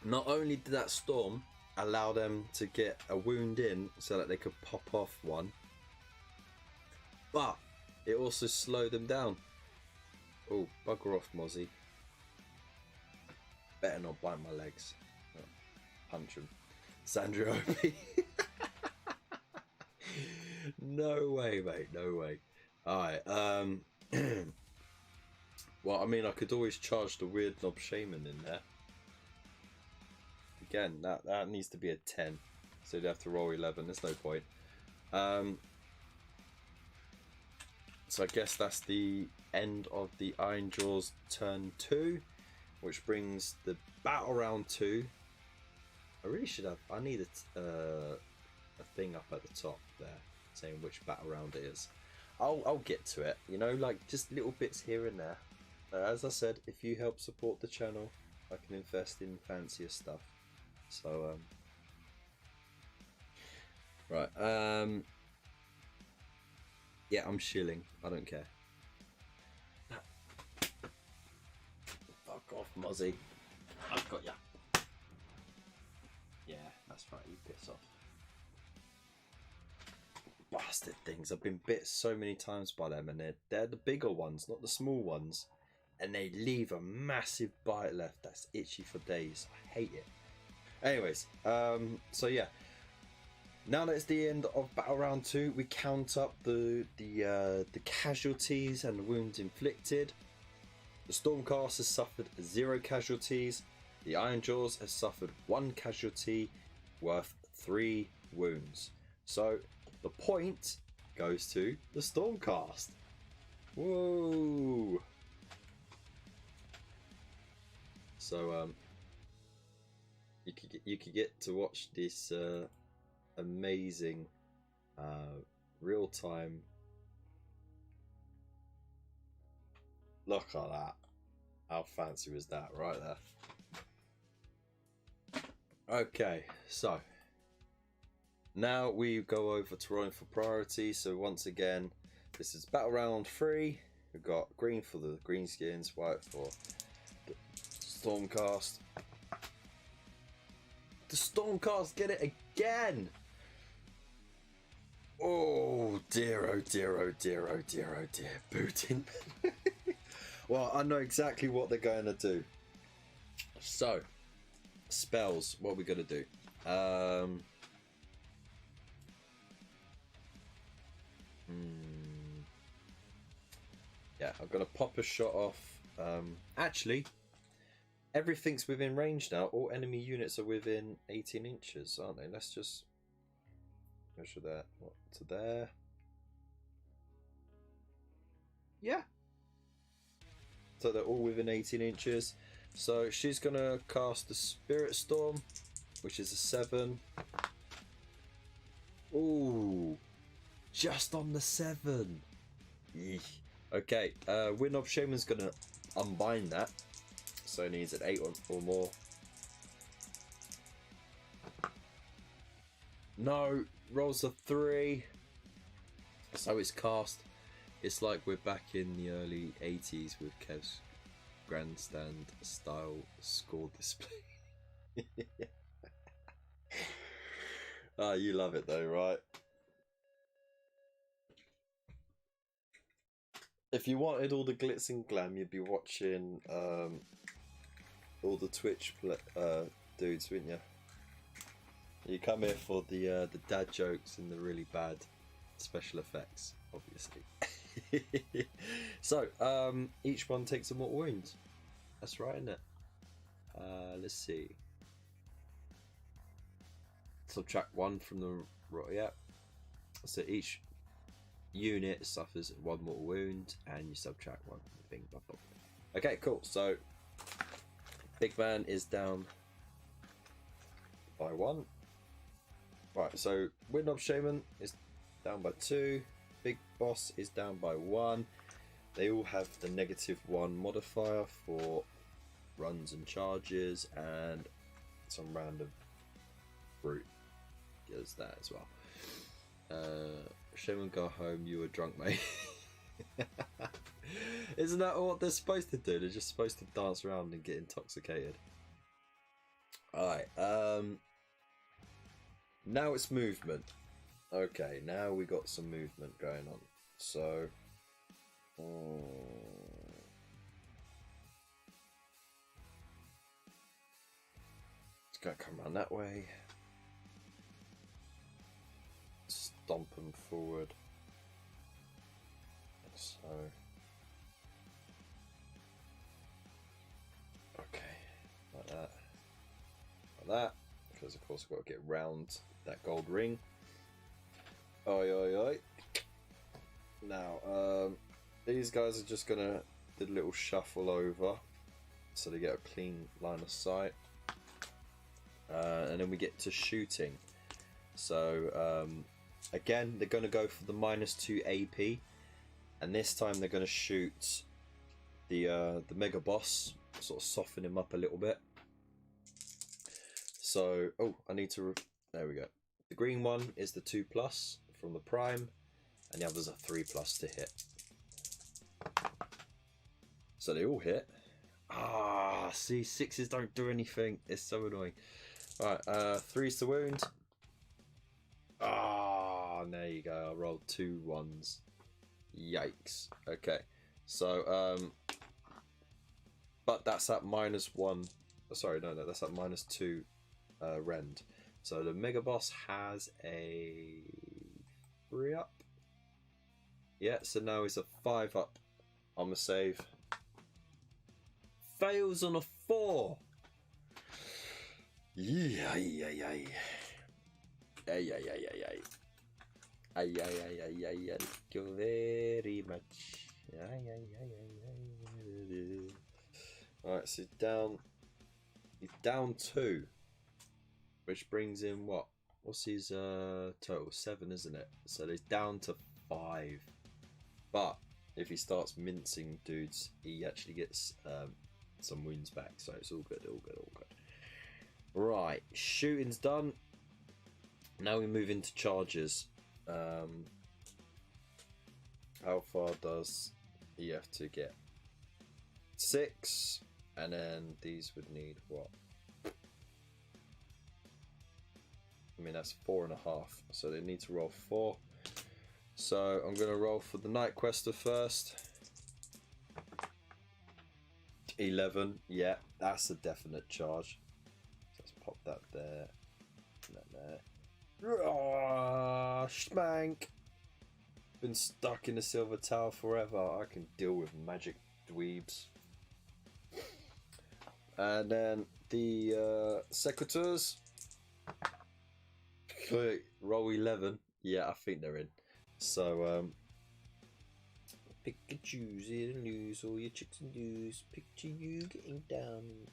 Not only did that storm allow them to get a wound in so that they could pop off one, but it also slowed them down. Oh, bugger off, Mozzie. Better not bite my legs. Oh, punch him. Sandra Opie. No way, mate. No way. Alright, well, I mean, I could always charge the weird knob shaman in there. Again, that needs to be a 10. So you'd have to roll 11. There's no point. So I guess that's the end of the Ironjawz turn 2, which brings the battle round 2. I really should have. I need a thing up at the top there saying which battle round it is. I'll get to it. You know, like just little bits here and there. As I said, if you help support the channel, I can invest in fancier stuff. So right. Yeah, I'm shilling. I don't care. Fuck off, Mozzie. I've got ya. Yeah, that's right. You piss off. Bastard things. I've been bit so many times by them, and they're the bigger ones, not the small ones. And they leave a massive bite left that's itchy for days. I hate it. Anyways, so yeah. Now that it's the end of battle round 2, we count up the casualties and the wounds inflicted. The Stormcast has suffered 0 casualties. The Ironjawz has suffered 1 casualty worth 3 wounds. So the point goes to the Stormcast. Whoa! So you could get to watch this amazing real-time. Look at that. How fancy was that right there? Okay, so now we go over to rolling for priority. So once again, this is battle round 3. We've got green for the greenskins, white for the Stormcast. The Stormcast get it again! Oh dear, oh dear, oh dear, oh dear, oh dear. Booting. Well, I know exactly what they're going to do. So, spells. What are we going to do? Yeah, I'm going to pop a shot off. Actually, everything's within range now. All enemy units are within 18 inches, aren't they? Let's just measure that. What, to there? Yeah. So they're all within 18 inches. So she's going to cast the Spirit Storm, which is a 7. Ooh. Just on the 7. Eek. Okay, Wind of Shaman's going to unbind that. So it needs an 8 or more. No, rolls a 3. So it's cast. It's like we're back in the early 80s with Kev's grandstand style score display. Ah, you love it though, right? If you wanted all the glitz and glam, you'd be watching all the Twitch dudes, wouldn't you? You come here for the dad jokes and the really bad special effects, obviously. So, each one takes a mortal wound. That's right, isn't it? Let's see. Subtract 1 from the yeah. So each unit suffers 1 mortal wound, and you subtract 1 from the thing. Blah, blah, blah. Okay, cool. So big man is down by 1. Right. So Windknob Shaman is down by 2. Big boss is down by 1. They all have the -1 modifier for runs and charges, and some random brute does that as well. Shaman, go home, you were drunk, mate. Isn't that what they're supposed to do? They're just supposed to dance around and get intoxicated. Alright, now it's movement. Okay, now we got some movement going on. So it's gonna come around that way. Stomp them forward. So okay, like that, because of course I've got to get round that gold ring. Oi, oi, oi. Now, these guys are just gonna do a little shuffle over, so they get a clean line of sight, and then we get to shooting. So again, they're gonna go for the -2 AP, and this time they're gonna shoot the mega boss, sort of soften him up a little bit. So, oh, I need to. There we go. The green one is the 2+ from the prime, and the others are 3+ to hit. So they all hit. Ah, see, 6s don't do anything. It's so annoying. Alright, 3's to wound. Ah, there you go. I rolled 2 1s. Yikes. Okay. So, but that's at -1. Sorry, no, that's at -2 rend. So the mega boss has a 3 up. Yeah, so now he's a 5 up on the save. Fails on a 4. Yeah, yeah, yeah. Ay, ay, ay, ay, ay. Ay, ay, ay, ay, ay, ay. Thank you very much. Ay, ay, ay, ay, ay. Alright, so he's down 2. Which brings in what? What's his total? 7, isn't it? So he's down to 5. But if he starts mincing dudes, he actually gets some wounds back. So it's all good, all good, all good. Right, shooting's done. Now we move into charges. How far does he have to get? 6, and then these would need what? I mean, that's 4.5, so they need to roll 4. So I'm going to roll for the Night Quester first. 11, yeah, that's a definite charge. So let's pop that there, and that there. Oh, schmank! Been stuck in the Silver Tower forever. I can deal with magic dweebs. And then the Secretors. Roll 11. Yeah, I think they're in. So, Pikachu's here to lose all your chicks and dudes. Picture you getting down.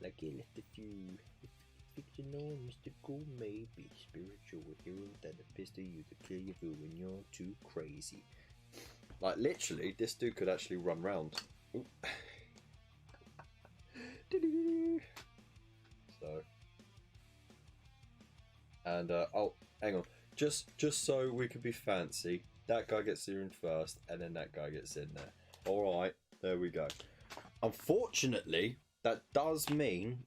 Like you left a few. Fictional, mystical, maybe spiritual hero that a pistol you to kill you when you're too crazy. Like, literally, this dude could actually run round. So, and oh, hang on, just so we could be fancy, that guy gets in first, and then that guy gets in there. All right, there we go. Unfortunately, that does mean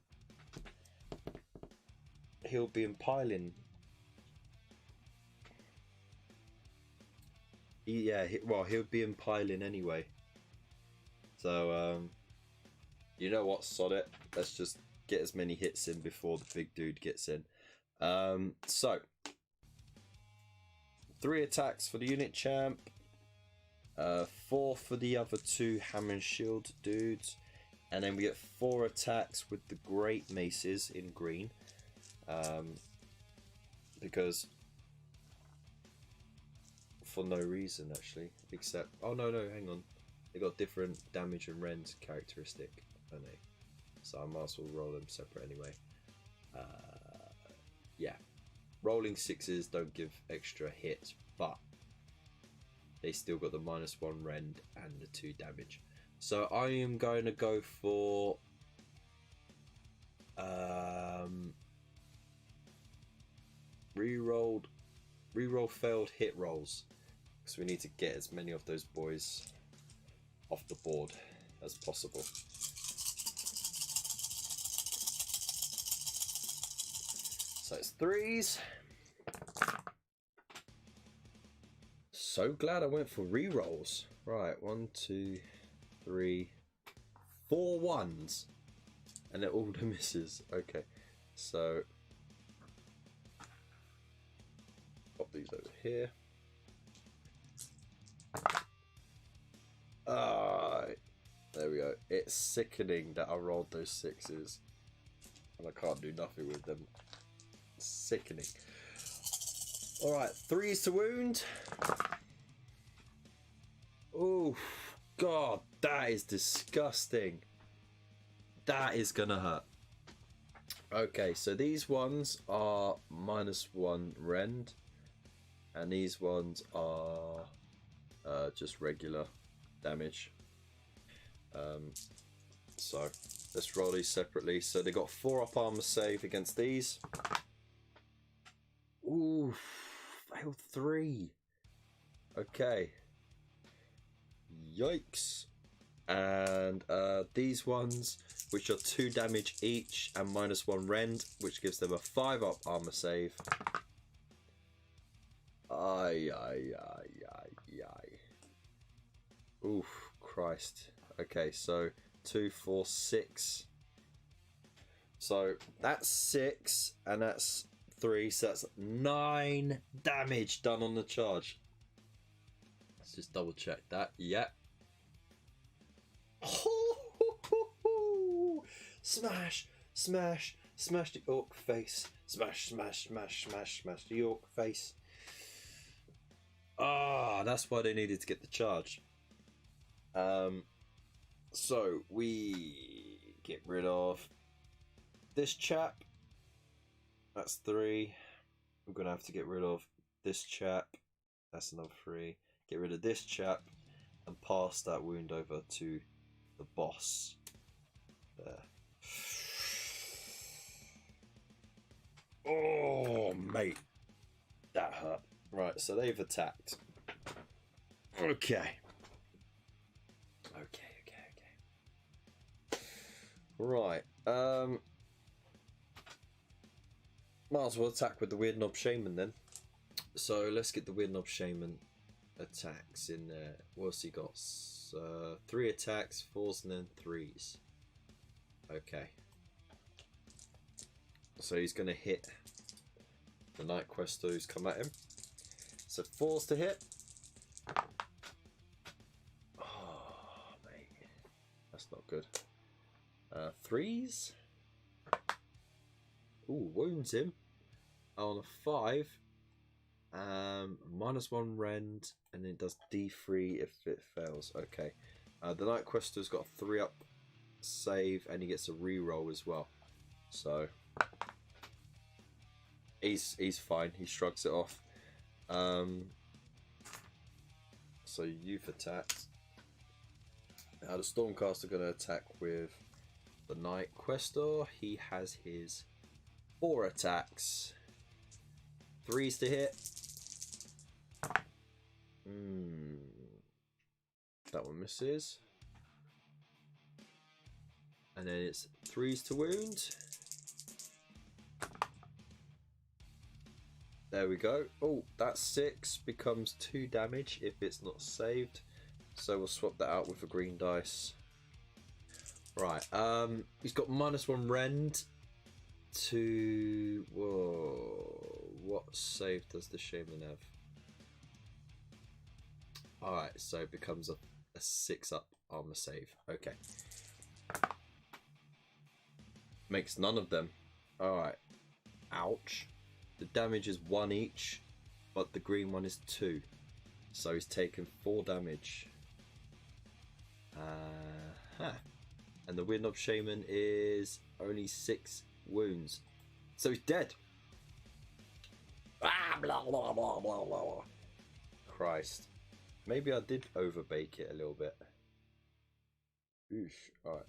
he'll be impaling. Yeah, well, he'll be impaling anyway. So, you know what? Sod it. Let's just get as many hits in before the big dude gets in. So 3 attacks for the unit champ, 4 for the other 2 hammer and shield dudes, and then we get 4 attacks with the great maces in green, because for no reason actually, except no, hang on, they got different damage and rend characteristic, don't they? So I might as well roll them separate anyway. Yeah, rolling 6s don't give extra hits, but they still got the -1 rend and the 2 damage. So I am going to go for reroll failed hit rolls, because we need to get as many of those boys off the board as possible. So it's 3s. So glad I went for rerolls. Right, 1, 2, 3, 4 1s, and they're all the misses. Okay, so pop these over here. There we go. It's sickening that I rolled those 6s and I can't do nothing with them. Sickening. Alright, 3s to wound. Oh god, that is disgusting. That is gonna hurt. Okay, so these ones are -1 rend, and these ones are just regular damage. So let's roll these separately. So they got 4 up armor save against these. Ooh, failed 3. Okay. Yikes. And these ones, which are 2 damage each and -1 rend, which gives them a 5 up armor save. Ay. Oof, Christ. Okay, so 2, 4, 6. So that's 6 and that's 3, so that's 9 damage done on the charge. Let's just double check that. Yeah. Oh, smash, smash, smash the orc face. Smash, smash, smash, smash, smash the orc face. Ah, that's why they needed to get the charge. So we get rid of this chap. That's 3. We're gonna have to get rid of this chap. That's another 3. Get rid of this chap and pass that wound over to the boss. There. Oh, mate, that hurt. Right, so they've attacked. Okay. Right. Might as well attack with the Weird Knob Shaman then. So let's get the Weird Knob Shaman attacks in there. What's he got? 3 attacks, 4s and then 3s. Okay. So he's going to hit the Night Quester who's come at him. So 4s to hit. Oh, mate. That's not good. 3s. Ooh, wounds him. On a 5. -1 rend, and then it does D3 if it fails. Okay. The Night Quester's got a 3 up save, and he gets a reroll as well. So he's fine. He shrugs it off. So you've attacked. Now the Stormcaster going to attack with the Night Questor. He has his 4 attacks. 3s to hit. That one misses. And then it's 3s to wound. There we go. Oh, that 6 becomes 2 damage if it's not saved. So we'll swap that out with a green dice. Right, he's got -1 rend to... Whoa, what save does the shaman have? Alright, so it becomes a 6-up armor save. Okay. Makes none of them. Alright. Ouch. The damage is 1 each, but the green one is 2. So he's taken 4 damage. And the Wind of Shaman is only 6 wounds. So he's dead. Ah, blah, blah, blah, blah, blah. Christ. Maybe I did overbake it a little bit. Oosh. Alright.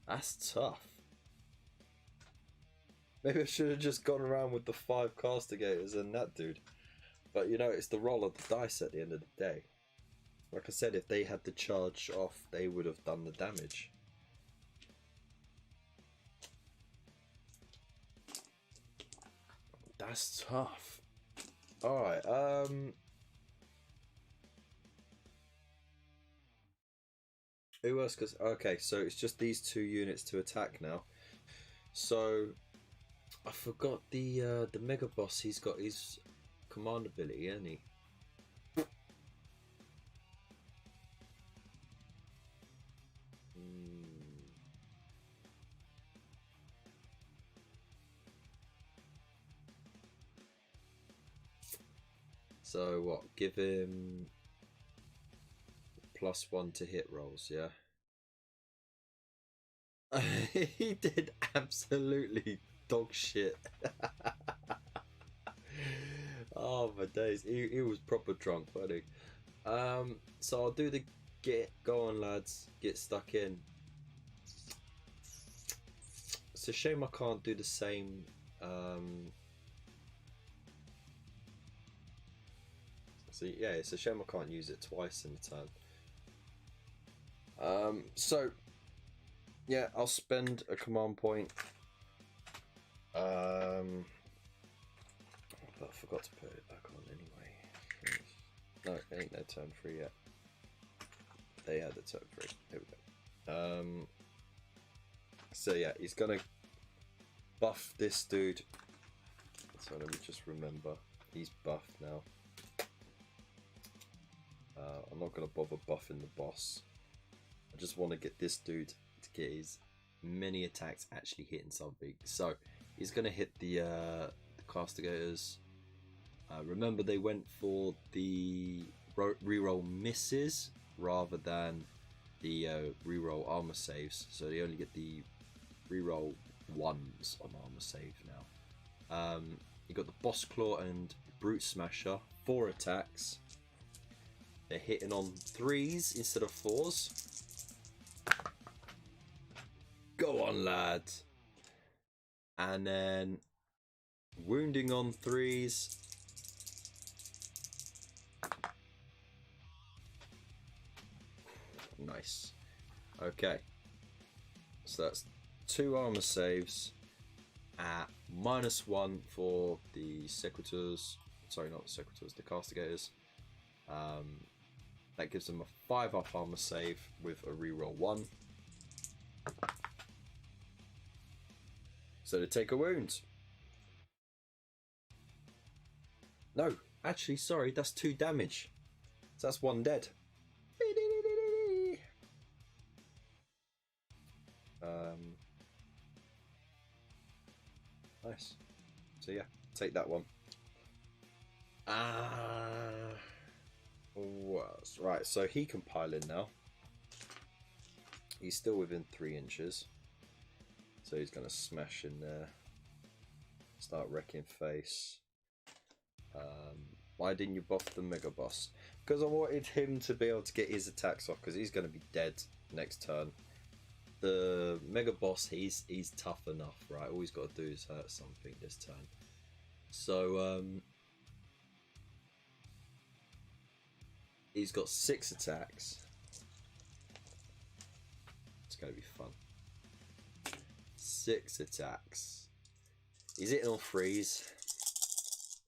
That's tough. Maybe I should have just gone around with the 5 castigators and that dude. But you know, it's the roll of the dice at the end of the day. Like I said, if they had the charge off, they would have done the damage. That's tough. Alright, who else? Cause okay, so it's just these 2 units to attack now. So I forgot the mega boss. He's got his command ability, hasn't he? So what? Give him +1 to hit rolls, yeah? He did absolutely dog shit. Oh my days, he was proper drunk, buddy. So I'll do the go on lads, get stuck in. It's a shame I can't do the same. So yeah, it's a shame I can't use it twice in a turn. So yeah, I'll spend a command point. But I forgot to put it back on anyway. No, it ain't no turn 3 yet. They had the turn 3. Here we go. So yeah, he's gonna buff this dude. So let me just remember, he's buffed now. I'm not gonna bother buffing the boss. I just want to get this dude to get his many attacks actually hitting something. So he's gonna hit the castigators. Remember, they went for the reroll misses rather than the reroll armor saves, so they only get the reroll 1s on armor save now. You got the boss claw and brute smasher, 4 attacks. They're hitting on 3s instead of 4s. Go on, lad. And then wounding on 3s. Nice. Okay. So that's 2 armor saves at -1 for the Sequitors. Sorry, not the Sequitors, the Castigators. That gives them a 5-up armor save with a reroll 1. So they take a wound. No, actually, sorry, that's 2 damage. So that's 1 dead. Nice. So yeah, take that one. Right, so he can pile in now. He's still within 3 inches. So he's going to smash in there. Start wrecking face. Why didn't you buff the mega boss? Because I wanted him to be able to get his attacks off, because he's going to be dead next turn. The mega boss, he's tough enough, right? All he's got to do is hurt something this turn. So he's got 6 attacks. It's going to be fun. 6 attacks. He's hitting on 3s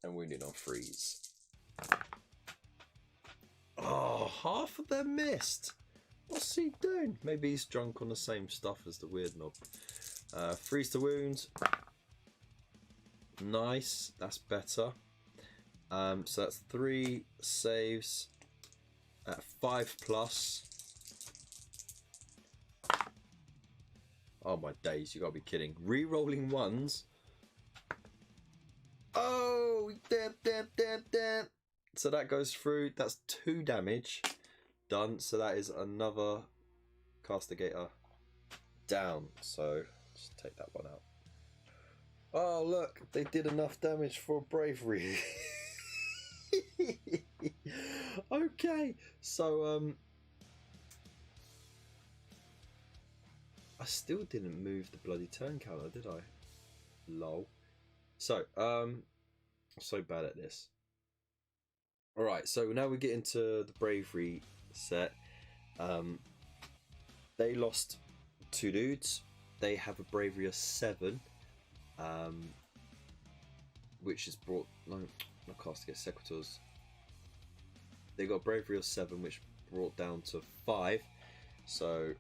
and wounding on 3s. Oh, half of them missed. What's he doing? Maybe he's drunk on the same stuff as the weird knob. Freeze the wound. Nice, that's better. So that's 3 saves at 5+. Oh my days, you gotta be kidding. Re-rolling 1s. Oh, damn. So that goes through. That's 2 damage. Done. So that is another castigator down. So just take that one out. Oh look, they did enough damage for bravery. Okay, so I still didn't move the bloody turn counter, did I? Lol. So I'm so bad at this. Alright, so now we get into the bravery set. They lost 2 dudes. They have a bravery of 7. Which is brought... No, not castigate, sequitors. They got bravery of 7, which brought down to 5. So,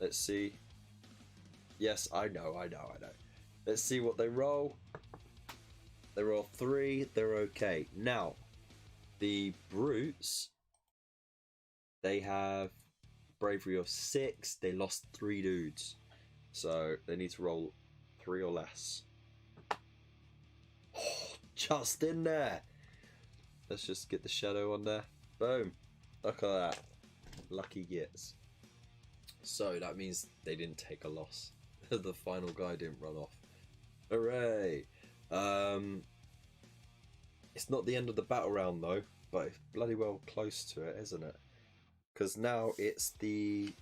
let's see. Yes, I know. Let's see what they roll. They roll 3, they're okay. Now, the brutes, they have bravery of 6. They lost 3 dudes. So, they need to roll 3 or less. Oh, just in there. Let's just get the shadow on there. Boom. Look at that. Lucky gets. So that means they didn't take a loss. The final guy didn't run off. Hooray. It's not the end of the battle round though, but it's bloody well close to it, isn't it? Because now it's the...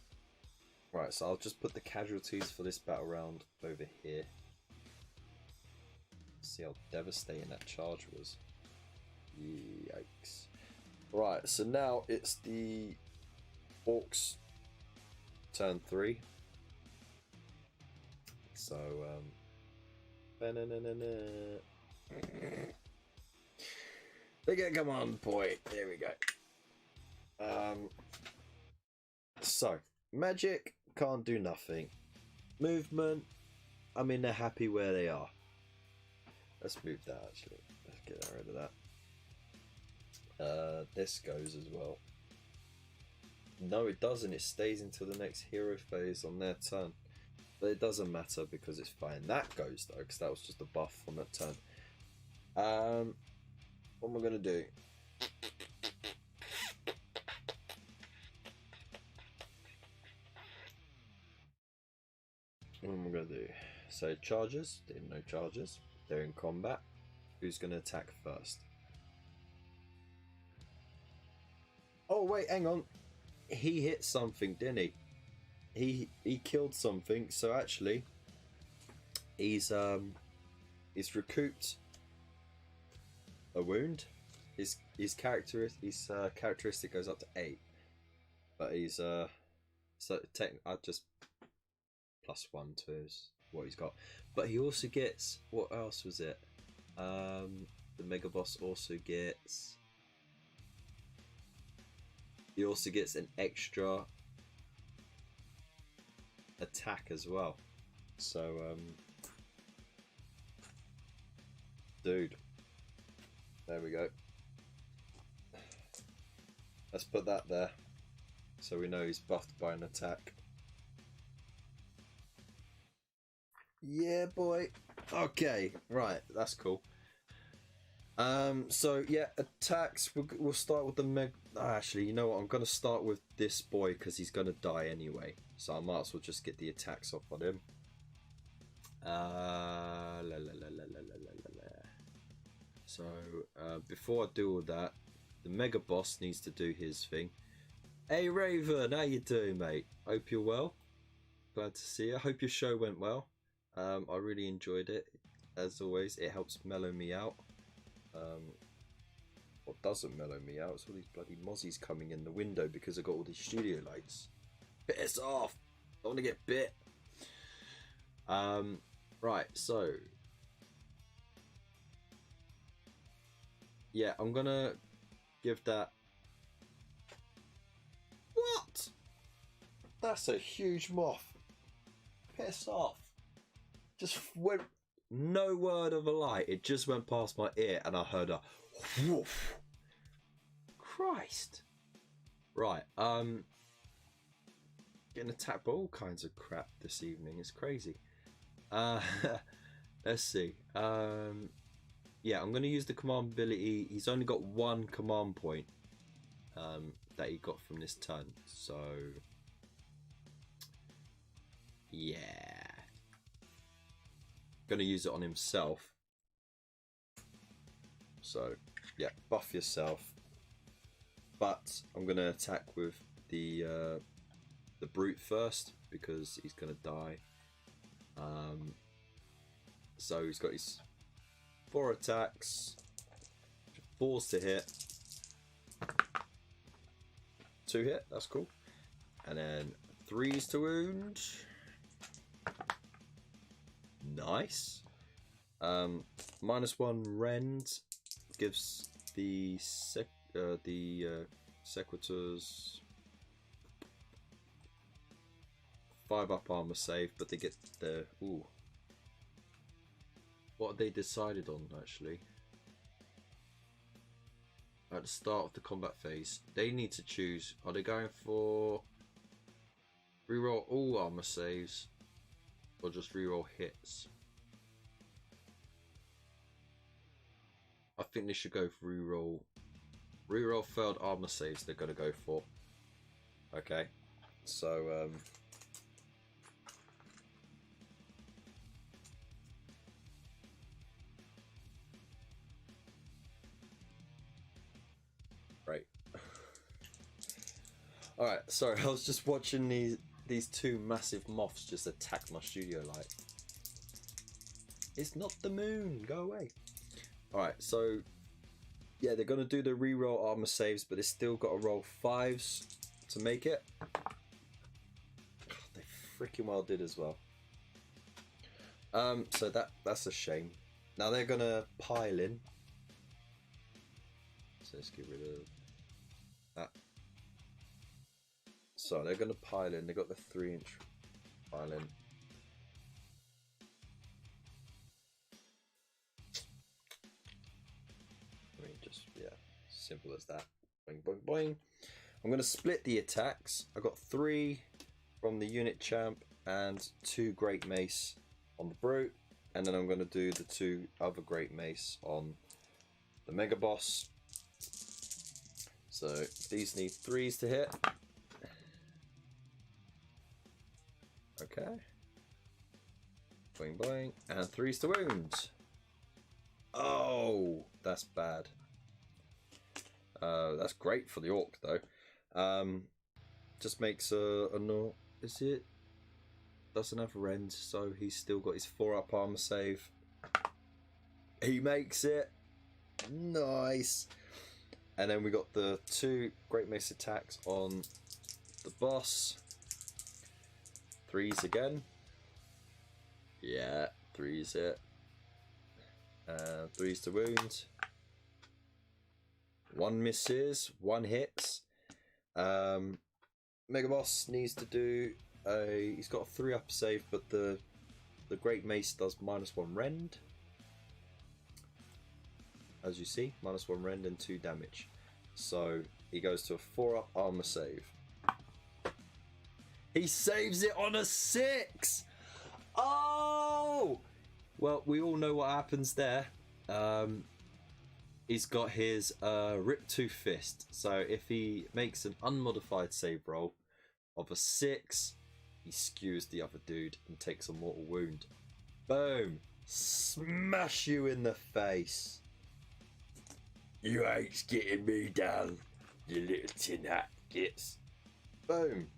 Right, so I'll just put the casualties for this battle round over here. See how devastating that charge was. Yikes. Right, so now it's the orcs turn 3. So again, come on, boy. There we go. So magic can't do nothing. Movement, I mean, they're happy where they are. Let's move that actually. Let's get rid of that. This goes as well. No, it doesn't. It stays until the next hero phase on their turn. But it doesn't matter because it's fine. That goes though, because that was just a buff on that turn. What am I going to do? What am I going to do? So charges. Did no charges. They're in combat. Who's going to attack first? Oh wait, hang on. He hit something, didn't he? He killed something. So actually, he's recouped a wound. His characteristic goes up to 8, but he's so I just +1 to what he's got. But he also gets, what else was it? The mega boss also gets. He also gets an extra attack as well. So, dude, there we go. Let's put that there, so we know he's buffed by an attack. Yeah, boy. Okay, right, that's cool. So yeah, attacks. We'll start with the meg. Actually, you know what? I'm gonna start with this boy because he's gonna die anyway. So I might as well just get the attacks off on him. So before I do all that, the mega boss needs to do his thing. Hey Raven, how you doing, mate? Hope you're well. Glad to see you. I hope your show went well. I really enjoyed it. As always, it helps mellow me out. What doesn't mellow me out is all these bloody mozzies coming in the window because I got all these studio lights. Piss off! Don't want to get bit. Right, so yeah, I'm gonna give that. What? That's a huge moth. Piss off. Just went, no word of a lie. It just went past my ear and I heard a whoof. Christ. Right, getting attacked by all kinds of crap this evening. It's crazy. Let's see. Yeah, I'm going to use the command ability. He's only got one command point that he got from this turn. So, yeah. Going to use it on himself. So, yeah, buff yourself. But I'm going to attack with the brute first because he's going to die. So he's got his 4 attacks, 4s to hit, 2 hit, that's cool, and then 3s to wound. Nice. -1 rend gives the sequitors 5 up armor save, but they get the what have they decided on actually? At the start of the combat phase, they need to choose. Are they going for reroll all armor saves or just reroll hits? I think they should go for reroll failed armor saves. They're gonna go for. Okay, so right. All right. Sorry, I was just watching these 2 massive moths just attack my studio light. It's not the moon. Go away. All right. So yeah, they're gonna do the reroll armor saves, but they still got to roll 5s to make it. They freaking well did as well. So that's a shame. Now they're gonna pile in. So let's get rid of that. So they're gonna pile in. They got the 3-inch pile in. I mean, just yeah, simple as that. Boing, boing, boing. I'm gonna split the attacks. I got 3 from the unit champ and 2 great mace on the brute, and then I'm gonna do the 2 other great mace on the mega boss. So these need 3s to hit. Okay. Boing boing. And 3s to wound. Oh, that's bad. That's great for the orc though. Just makes a no. Is it? Doesn't have rend, so he's still got his 4 up armor save. He makes it. Nice. And then we got the 2 great mace attacks on the boss. 3s again. Yeah, 3s hit. 3s to wound. 1 misses, 1 hits. Mega Boss needs to do a. He's got a 3 up save, but the great mace does -1 rend. As you see, -1 rend and 2 damage. So he goes to a 4 up armor save. He saves it on a 6. Oh! Well, we all know what happens there. He's got his Rip 2 Fist. So if he makes an unmodified save roll of a 6, he skews the other dude and takes a mortal wound. Boom! Smash you in the face. You ain't getting me down, you little tin hat gits. Boom.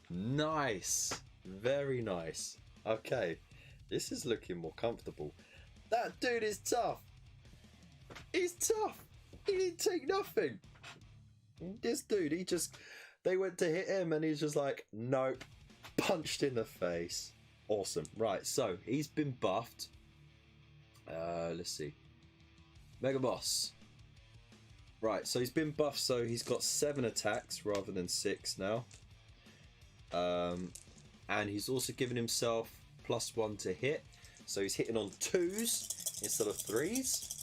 Nice. Very nice. Okay. This is looking more comfortable. That dude is tough. He's tough. He didn't take nothing. This dude, they went to hit him and he's just like, nope. Punched in the face. Awesome. Right, so he's been buffed. Let's see. Mega Boss. Right, so he's been buffed, so he's got 7 attacks rather than 6 now. And he's also given himself +1 to hit, so he's hitting on 2s instead of 3s.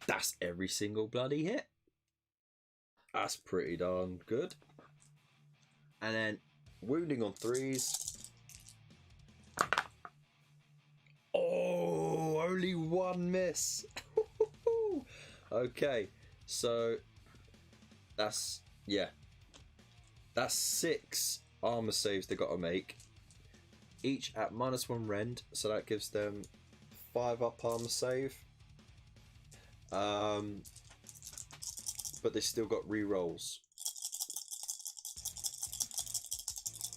That's every single bloody hit. That's pretty darn good. And then wounding on 3s. Oh, only 1 miss. Okay, so that's, yeah, that's 6 armor saves they got to make, each at -1 rend, so that gives them 5 up armor save. But they still got re-rolls.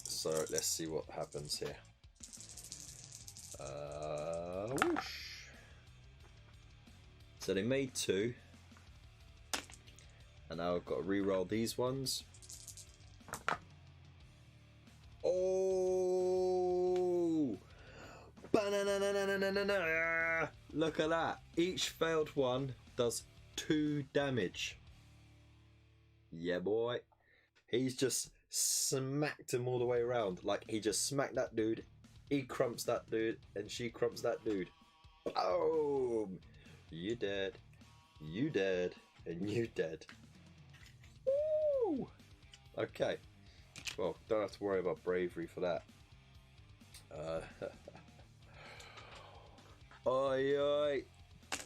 So let's see what happens here. Whoosh. So they made 2, and now I've got to re-roll these ones. Oh! Ba-na-na-na-na-na-na-na. Look at that. Each failed one does 2 damage. Yeah, boy. He's just smacked him all the way around. Like, he just smacked that dude, he crumps that dude, and she crumps that dude. Boom! You dead. You dead. And you dead. Woo! Okay. Well, don't have to worry about bravery for that. Oi, oi.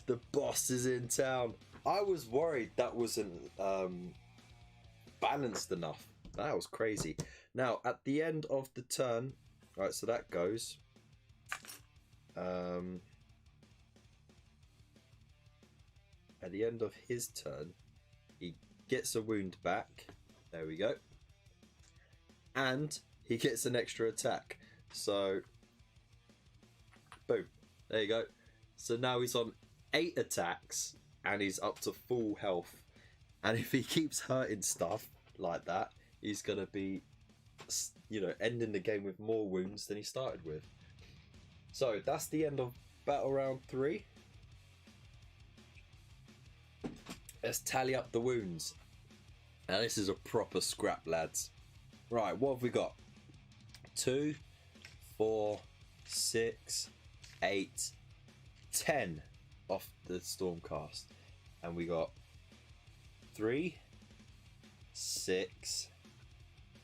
The boss is in town. I was worried that wasn't balanced enough. That was crazy. Now, at the end of the turn, right, so that goes. At the end of his turn, he gets a wound back. There we go. And he gets an extra attack. So, boom. There you go. So now he's on 8 attacks and he's up to full health. And if he keeps hurting stuff like that, he's going to be, you know, ending the game with more wounds than he started with. So that's the end of battle round 3. Let's tally up the wounds. Now this is a proper scrap, lads. Right, what have we got? 2, 4, 6, 8, 10 off the Stormcast. And we got 3, 6,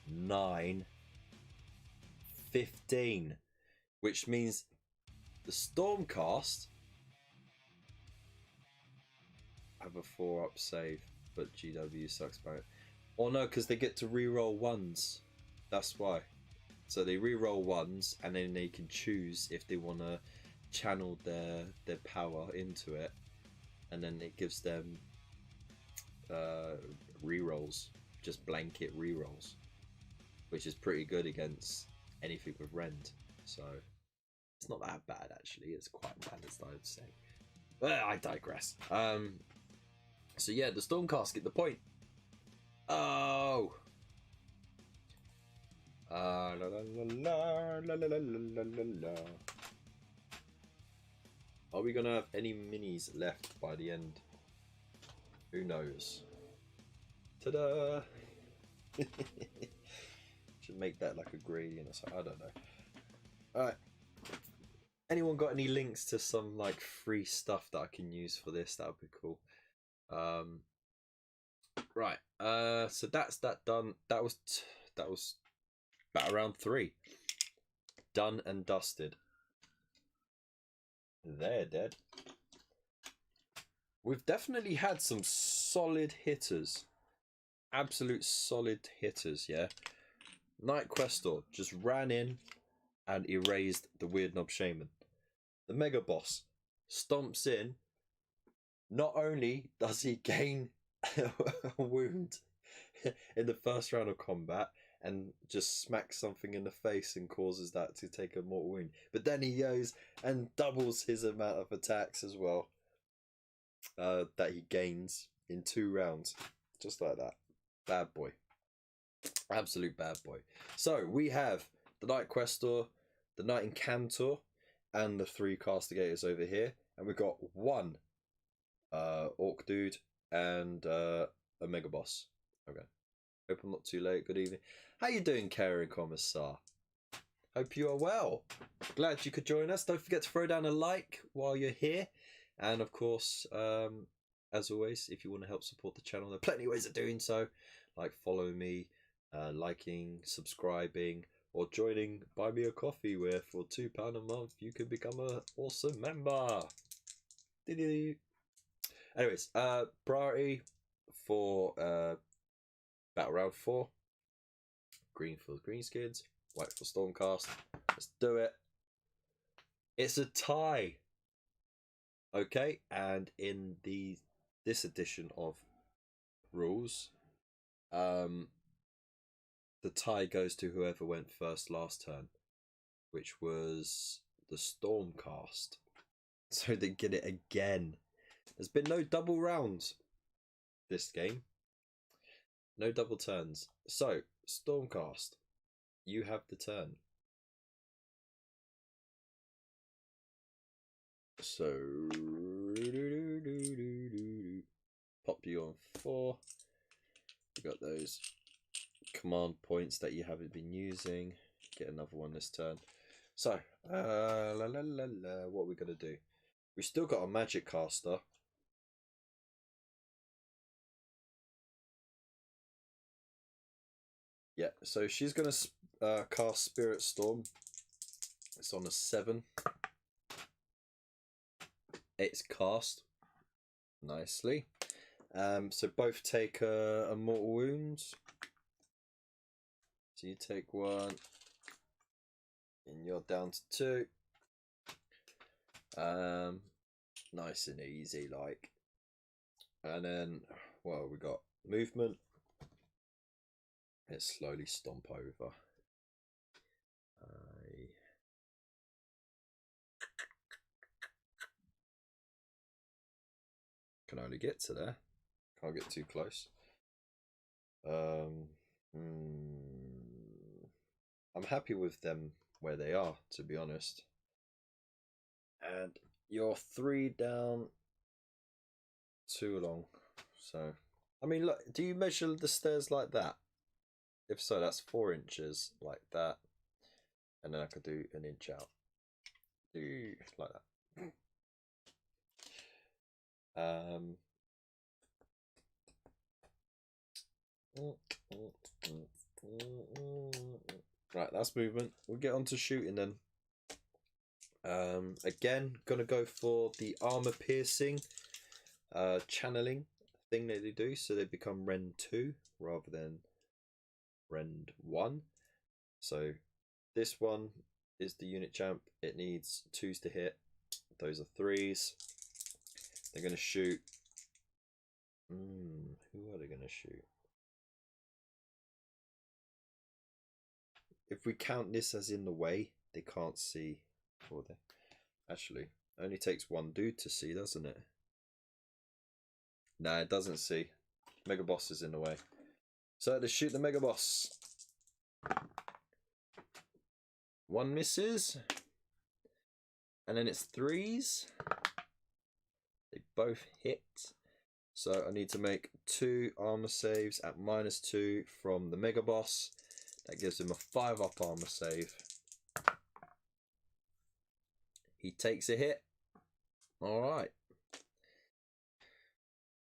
9, 15. Which means the Stormcast have a 4-up save, but GW sucks about it. Or no, because they get to reroll 1s. That's why. So they reroll 1s, and then they can choose if they want to channel their power into it, and then it gives them rerolls, just blanket rerolls, which is pretty good against anything with rend. So it's not that bad actually. It's quite balanced, I would say. But I digress. So yeah, the Stormcast get the point. Oh. La, la, la, la, la, la, la, la, la. Are we gonna have any minis left by the end? Who knows? Ta-da! Should make that like a gradient or something. I don't know. Alright. Anyone got any links to some like free stuff that I can use for this? That would be cool. Right. So that's that done. That was battle round 3. Done and dusted. They're dead. We've definitely had some solid hitters. Absolute solid hitters, yeah. Night Questor just ran in and erased the Weird Knob Shaman. The Mega Boss stomps in. Not only does he gain a wound in the first round of combat and just smacks something in the face and causes that to take a mortal wound, but then he goes and doubles his amount of attacks as well that he gains in 2 rounds. Just like that. Bad boy. Absolute bad boy. So we have the Night Questor, the Night Incantor, and the 3 Castigators over here. And we've got one orc dude and a mega boss. Okay. Hope I'm not too late. Good evening. How you doing, Karen Commissar? Hope you are well. Glad you could join us. Don't forget to throw down a like while you're here. And of course, as always, if you want to help support the channel, there are plenty of ways of doing so. Like follow me, liking, subscribing, or joining Buy Me a Coffee, where for £2 a month you can become an awesome member. Anyways, priority for Battle Round 4. Green for Greenskins, white for Stormcast. Let's do it. It's a tie. Okay, and in this edition of rules, the tie goes to whoever went first last turn, which was the Stormcast. So they get it again. There's been no double rounds this game. No double turns. So, Stormcast, you have the turn. So, pop you on 4. You got those command points that you haven't been using. Get another one this turn. So, what are we going to do? We've still got a magic caster. Yeah, so she's going to cast Spirit Storm. It's on a 7. It's cast nicely. So both take a mortal wounds. So you take 1, and you're down to 2. Nice and easy, like. And then, well, we got movement. Let's slowly stomp over. Can only get to there. Can't get too close. I'm happy with them where they are, to be honest. And you're 3 down, 2 along. So, I mean, look, do you measure the stairs like that? If so, that's 4 inches, like that. And then I could do an inch out. Like that. Right, that's movement. We'll get on to shooting then. Again, gonna go for the armor piercing channeling thing that they do, so they become Rend 2 rather than Rend 1. So this one is the unit champ. It needs 2s to hit. Those are 3s. They're going to shoot. Who are they going to shoot? If we count this as in the way, they can't see. Or they actually only takes 1 dude to see, doesn't it? Nah, it doesn't see. Mega boss is in the way. So they shoot the mega boss. 1 misses. And then it's 3s. They both hit. So I need to make 2 armor saves at -2 from the mega boss. That gives him a 5-up armor save. He takes a hit. Alright.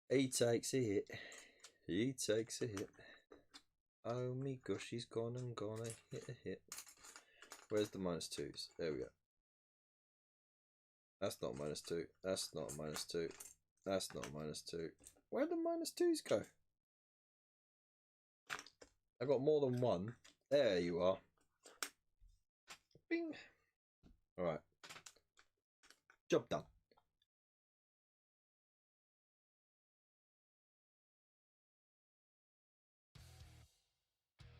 He takes a hit. He takes a hit. Oh my gosh, he's gonna hit a hit. Where's the -2s? There we go. That's not -2. That's not -2. That's not -2. Where'd the -2s go? I got more than 1. There you are. Bing. Alright. Job done.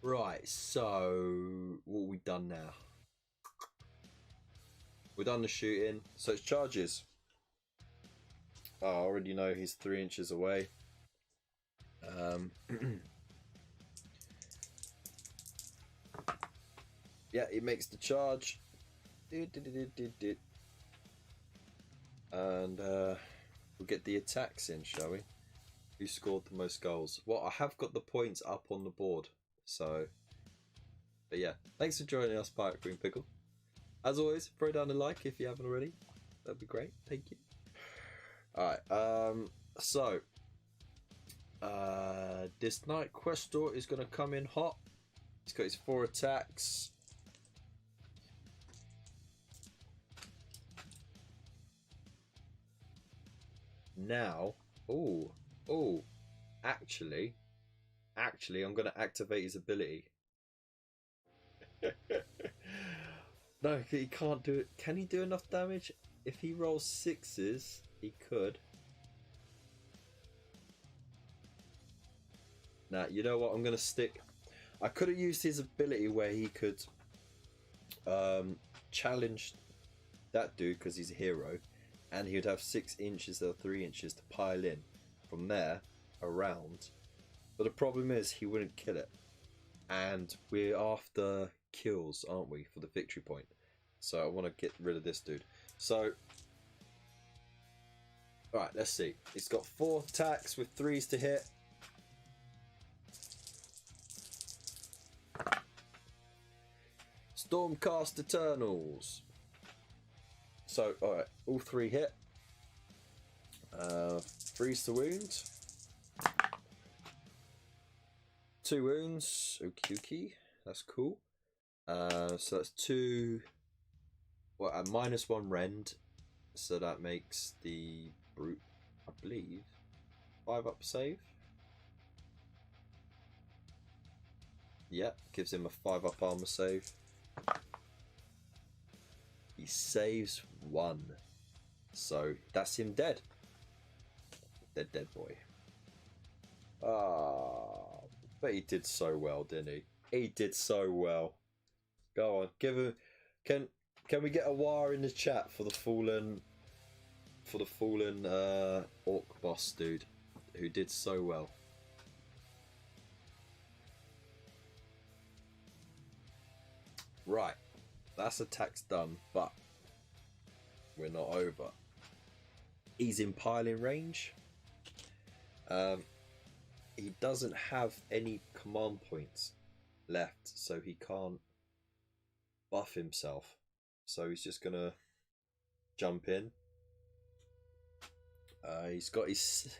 Right, so what have we done now? We've done the shooting, so it's charges. Oh, I already know he's 3 inches away. Yeah, he makes the charge. and we'll get the attacks in, shall we? Who scored the most goals? Well, I have got the points up on the board, so. But yeah, thanks for joining us, Pirate Green Pickle. As always, throw down a like if you haven't already. That'd be great. Thank you. Alright, so this Night Questor is going to come in hot. He's got his 4 attacks. Now, actually, I'm going to activate his ability. No, he can't do it. Can he do enough damage? If he rolls 6s, he could. Now, you know what? I'm going to stick. I could have used his ability where he could challenge that dude because he's a hero, and he would have 6 inches or 3 inches to pile in from there around. But the problem is he wouldn't kill it, and we're after kills, aren't we, for the victory point? So I want to get rid of this dude. So, alright, let's see. He's got 4 attacks with 3s to hit. Stormcast Eternals. So, alright, all 3 hit. 3s to wound. 2 wounds. Okie. That's cool. So that's 2. Well, a -1 rend. So that makes the brute, I believe, 5 up save. Yep, gives him a 5 up armor save. He saves 1. So that's him dead. Dead boy. Ah, but he did so well, didn't he? He did so well. Go on, give him. Can we get a wire in the chat for the fallen orc boss dude who did so well? Right, that's attack's done, but we're not over. He's in piling range. He doesn't have any command points left, so he can't buff himself. So he's just gonna jump in. He's got his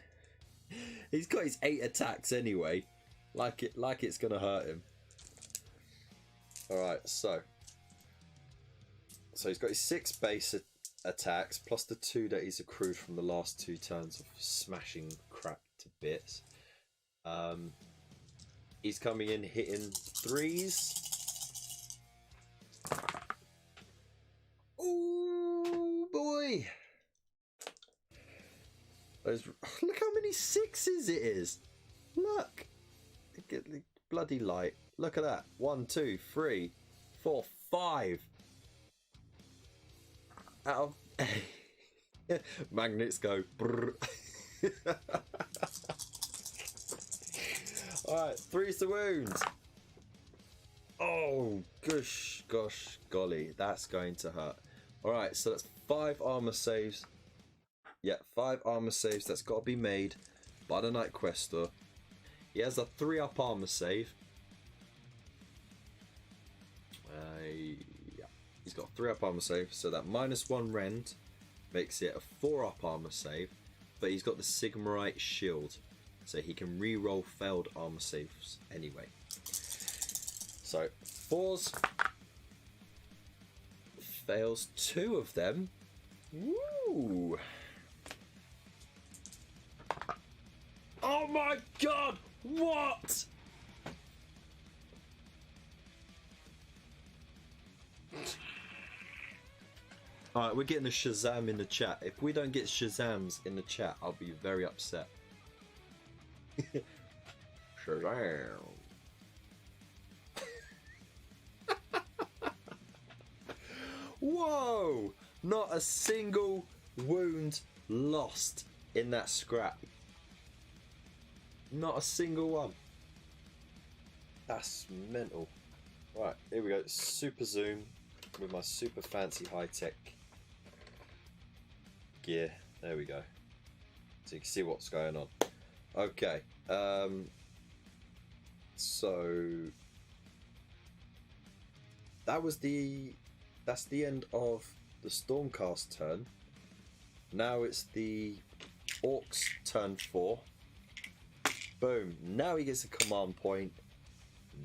8 attacks anyway. Like it's gonna hurt him. All right, so he's got his 6 base attacks plus the 2 that he's accrued from the last 2 turns of smashing crap to bits. He's coming in hitting 3s. Oh boy! Look how many 6s it is. Look, get the bloody light. Look at that. 1, 2, 3, 4, 5. Out of magnets go. Alright, 3s to wound. Oh, gosh, golly, that's going to hurt. Alright, so that's 5 armor saves. Yeah, 5 armor saves. That's got to be made by the Night Questor. He has a 3 up armor save. Yeah, he's got a 3 up armor save, so that -1 rend makes it a 4 up armor save. But he's got the Sigmarite shield, so he can re-roll failed armor saves anyway. So 4s, fails 2 of them. Woo! Oh my god! What? Alright, we're getting a Shazam in the chat. If we don't get Shazams in the chat, I'll be very upset. Shazam. Whoa! Not a single wound lost in that scrap. Not a single one. That's mental. Right, here we go. Super zoom with my super fancy high tech gear. There we go. So you can see what's going on. Okay. So that's the end of the Stormcast turn. Now it's the Orc's turn 4. Boom. Now he gets a command point.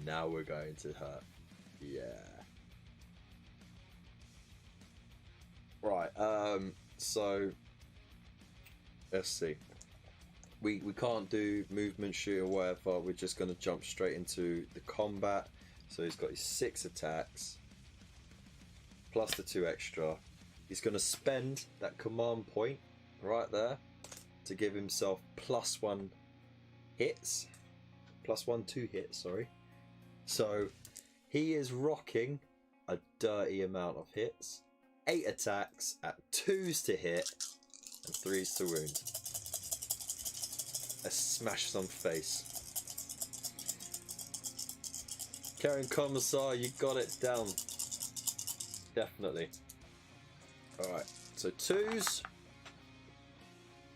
Now we're going to hurt. Yeah. Right. So let's see. We can't do movement, shoot, or whatever. We're just going to jump straight into the combat. So he's got his 6 attacks plus the 2 extra. He's going to spend that command point right there to give himself +1 hits. +1 2 hits, sorry. So he is rocking a dirty amount of hits. 8 attacks at 2s to hit and 3s to wound. Let's smash some face. Karen Commissar, you got it down. Definitely. Alright, so 2s.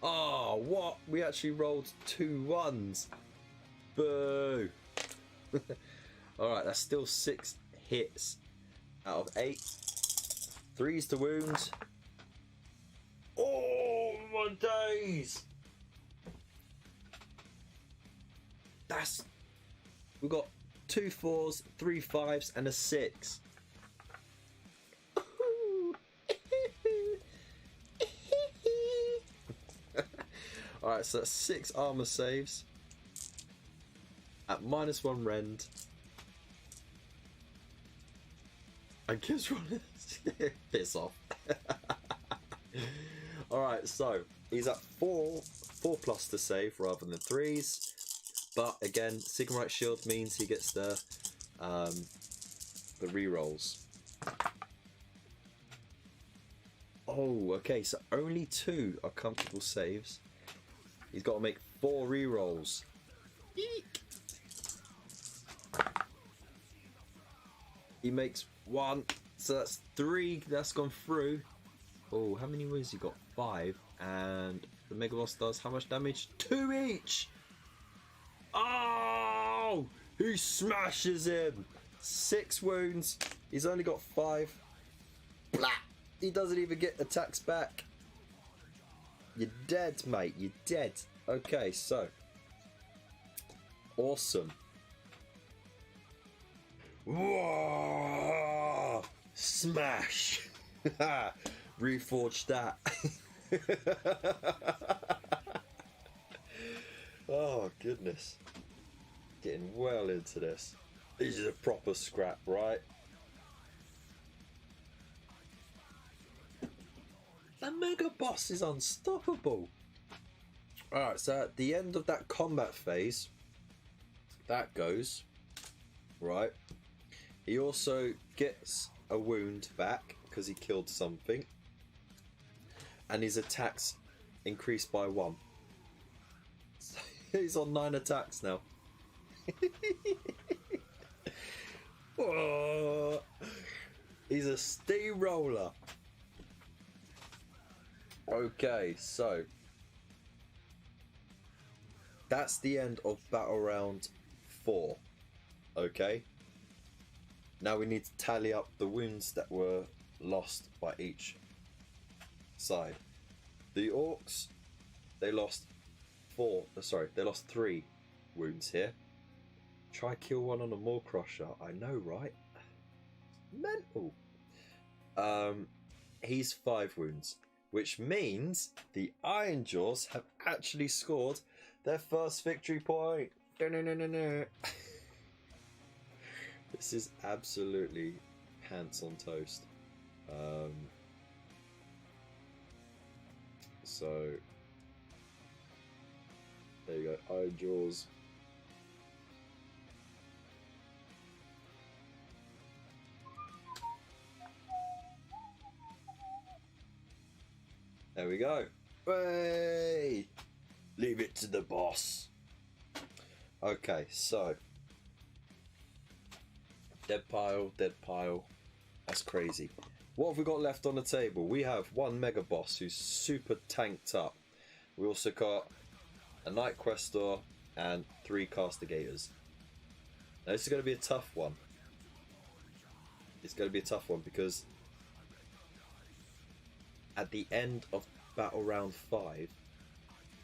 Oh, what? We actually rolled 2 1s. Boo. Alright, that's still 6 hits out of 8. 3s to wound. Oh my days! We got 2 4s, 3 5s, and a 6. Alright, so that's 6 armor saves at -1 rend. And gives one piss off. Alright, so he's at 4 plus to save rather than 3s. But again, Sigmarite Shield means he gets the rerolls. Oh, okay, so only 2 are comfortable saves. He's got to make 4 rerolls. Eek. He makes 1, so that's 3. That's gone through. Oh, how many wounds he got? 5, and the Mega Boss does how much damage? 2 each. Oh, he smashes him. 6 wounds. He's only got 5. Blah. He doesn't even get attacks back. You're dead, mate. You're dead. Okay, so awesome. Whoa! Smash! Reforged that. Oh goodness, getting well into this. This is a proper scrap, right? The Mega Boss is unstoppable. Alright, so at the end of that combat phase, that goes, right? He also gets a wound back because he killed something. And his attacks increase by 1. So he's on 9 attacks now. Oh, he's a steamroller. Okay, so that's the end of battle round 4. Okay, now we need to tally up the wounds that were lost by each side. The Orcs, they lost 3 wounds here. Try kill one on a Maw Crusher. I know, right? Mental. He's 5 wounds, which means the Ironjawz have actually scored their first victory point. This is absolutely pants on toast. So there you go, Ironjawz. There we go. Hey! Leave it to the boss. Okay, so dead pile. That's crazy. What have we got left on the table? We have one mega boss who's super tanked up. We also got a Night Questor and 3 Castigators. Now this is going to be a tough one. It's going to be a tough one because at the end of battle round 5,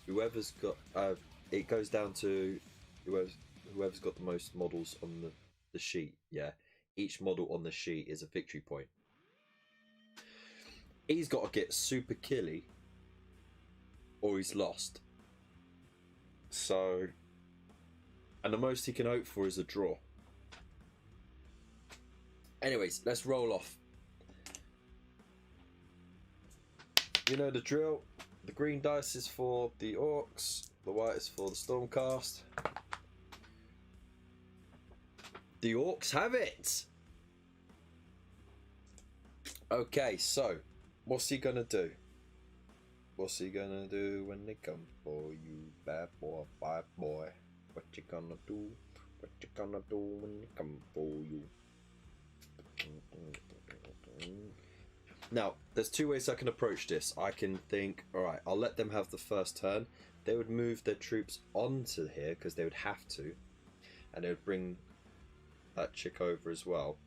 whoever's got it goes down to whoever's got the most models on the sheet. Yeah, each model on the sheet is a victory point. He's got to get super killy or he's lost. So, and the most he can hope for is a draw. Anyways, let's roll off. You know the drill. The green dice is for the orcs, the white is for the stormcast. The orcs have it! Okay, so, what's he gonna do? What's he gonna do when they come for you, bad boy, bad boy? What you gonna do? What you gonna do when they come for you? Now, there's 2 ways I can approach this. I can think, alright, I'll let them have the first turn. They would move their troops onto here, because they would have to. And they would bring that chick over as well.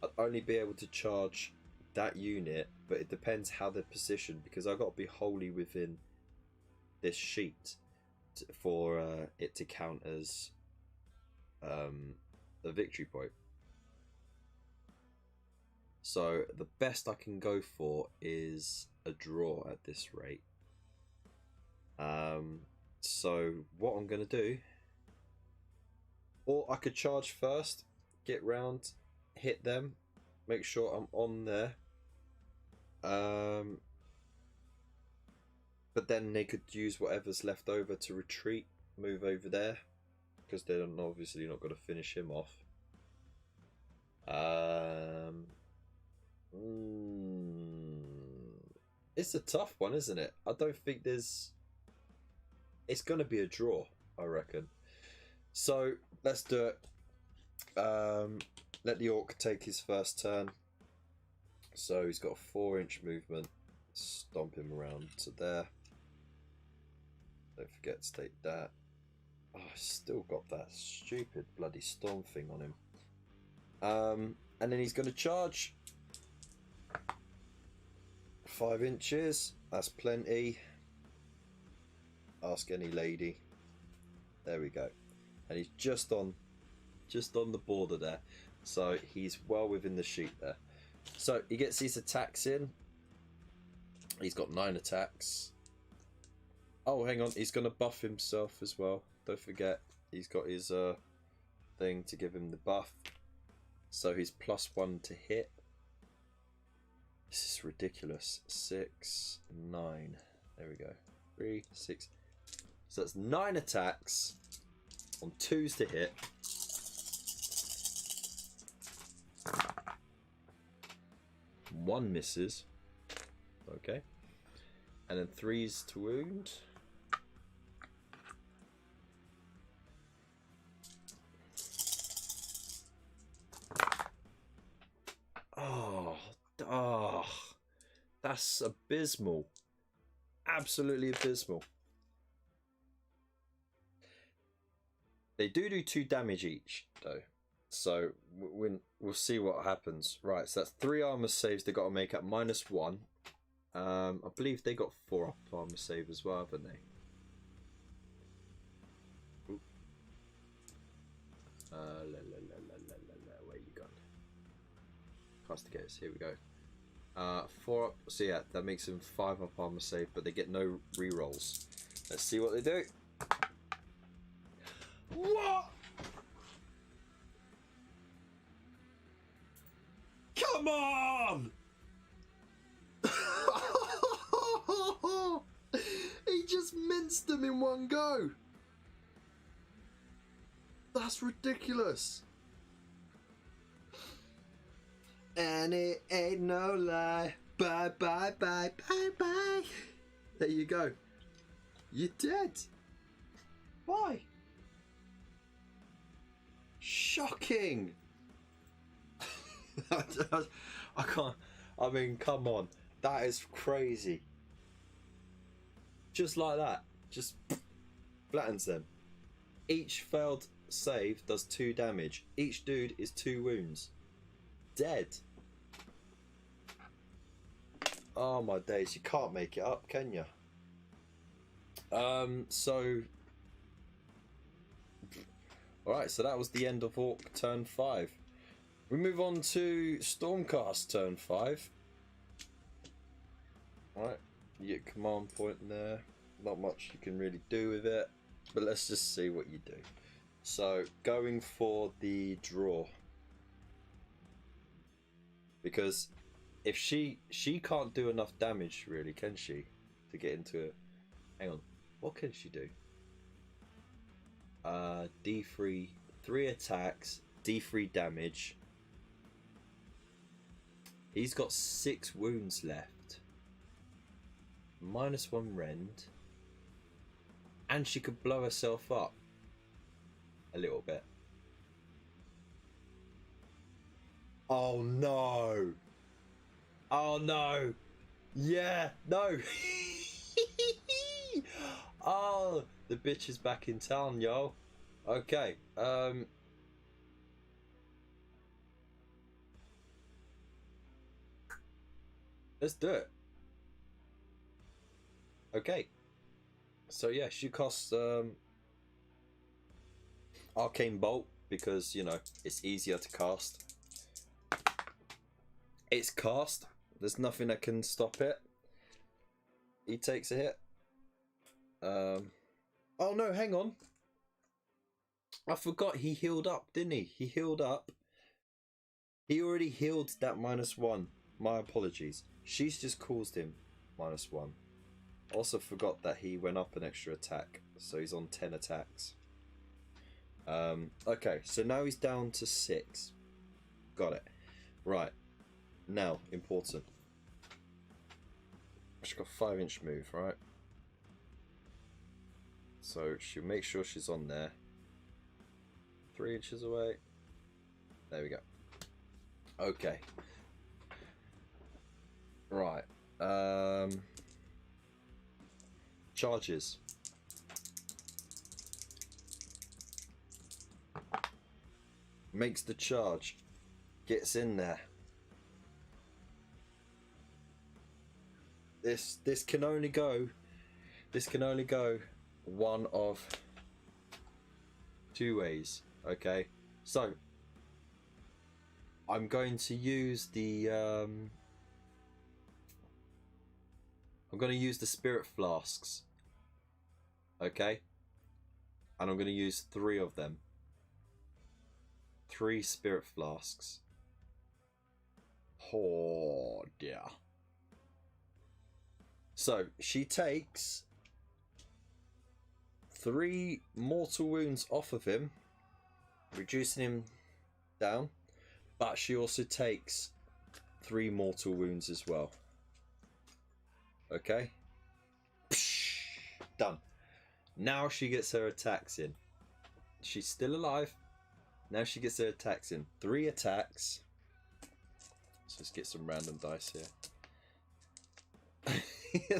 I'd only be able to charge that unit, but it depends how they're positioned, because I've got to be wholly within this sheet for it to count as a victory point. So the best I can go for is a draw at this rate. So what I'm going to do, or I could charge first, get round, hit them, make sure I'm on there. But then they could use whatever's left over to retreat, move over there, because they're obviously not going to finish him off. It's a tough one, isn't it? I don't think there's... It's going to be a draw, I reckon. So, let's do it. Let the orc take his first turn. So, he's got a 4-inch movement. Stomp him around to there. Don't forget to take that. Oh, I've still got that stupid bloody storm thing on him. And then he's going to charge. 5 inches. That's plenty. Ask any lady. There we go. And he's just on the border there. So he's well within the sheet there. So he gets his attacks in. He's got 9 attacks. Oh, hang on. He's going to buff himself as well. Don't forget. He's got his thing to give him the buff. So he's +1 to hit. This is ridiculous. 6, 9. There we go. 3, 6. So that's 9 attacks on 2s to hit. One misses. Okay. And then 3s to wound. Oh, that's abysmal. Absolutely abysmal. They do 2 damage each, though. So we'll see what happens. Right, so that's 3 armor saves they got to make at -1. I believe they got 4 up armor save as well, haven't they? Ooh. Where you gone? Castigators, here we go. 4 up, so yeah, that makes them 5 up armor save, but they get no rerolls. Let's see what they do. What? Come on! He just minced them in one go. That's ridiculous. And it ain't no lie. Bye, bye, bye, bye, bye. There you go. You're dead. Why? Shocking. I I mean, come on. That is crazy. Just like that. Just flattens them. Each failed save does 2 damage. Each dude is 2 wounds. Dead. Oh my days, you can't make it up, can you? So alright, so that was the end of Orc turn 5. We move on to Stormcast turn 5. Alright, you get a command point there. Not much you can really do with it, but let's just see what you do. So, going for the draw. Because if she can't do enough damage, really, can she? To get into it. Hang on, what can she do? D3, 3 attacks, D3 damage. He's got 6 wounds left. -1 rend. And she could blow herself up a little bit. Oh no! Oh no! Yeah, no! Oh, the bitch is back in town, yo. Okay, let's do it. Okay. So yeah, she costs Arcane Bolt because, you know, it's easier to cast. It's cast. There's nothing that can stop it. He takes a hit. Oh no, hang on. I forgot he healed up, didn't he? He healed up. He already healed that -1. My apologies. She's just caused him -1. Also forgot that he went up an extra attack, so he's on 10 attacks. Okay, so now he's down to 6. Got it. Right. Now, important. She's got 5-inch move, right? So she'll make sure she's on there. 3 inches away. There we go. Okay. Right. Charges. Makes the charge. Gets in there. This can only go one of 2 ways. Okay, so I'm going to use the spirit flasks. Okay, and I'm going to use 3 of them. 3 spirit flasks. Oh dear. So she takes 3 mortal wounds off of him, reducing him down, but she also takes 3 mortal wounds as well. Okay, done. Now she gets her attacks in. She's still alive. Now she gets her attacks in. 3 attacks. So let's get some random dice here.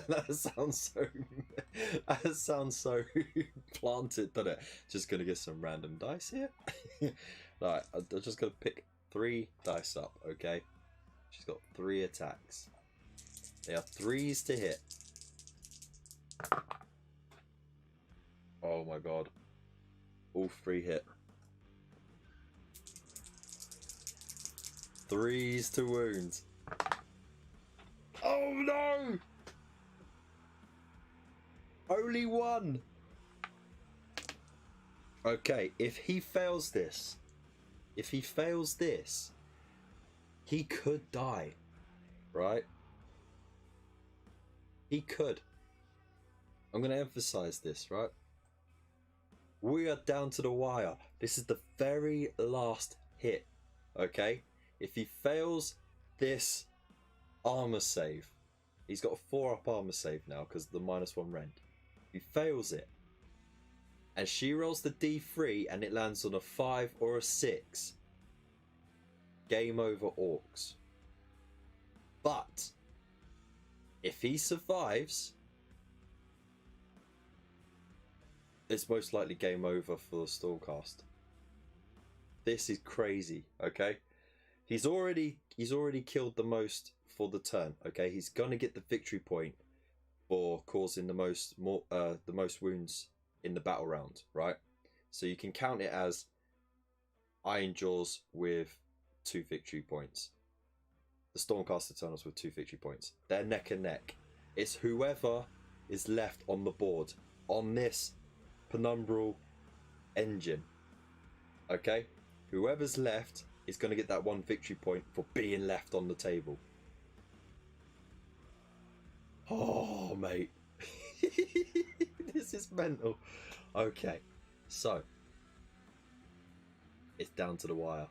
That sounds so planted, doesn't it? Just gonna get some random dice here. Right, I'm just gonna pick 3 dice up. Okay, she's got 3 attacks. They are 3s to hit. Oh my god, all 3 hit. 3s to wounds. Oh no! Only 1. Okay, if he fails this, he could die, right? He could. I'm going to emphasize this, right? We are down to the wire. This is the very last hit, okay? If he fails this armor save, he's got a 4-up armor save now because of the -1 rend. He fails it, and she rolls the D3 and it lands on a 5 or a 6. Game over, orcs. But if he survives, it's most likely game over for the Stormcast. This is crazy, okay? He's already killed the most for the turn, okay? He's gonna get the victory point for causing the most wounds in the battle round, right? So you can count it as Ironjawz with 2 victory points. The Stormcast Eternals with 2 victory points. They're neck and neck. It's whoever is left on the board on this penumbral engine. Okay? Whoever's left is going to get that 1 victory point for being left on the table. Oh, mate. This is mental. Okay, so it's down to the wire.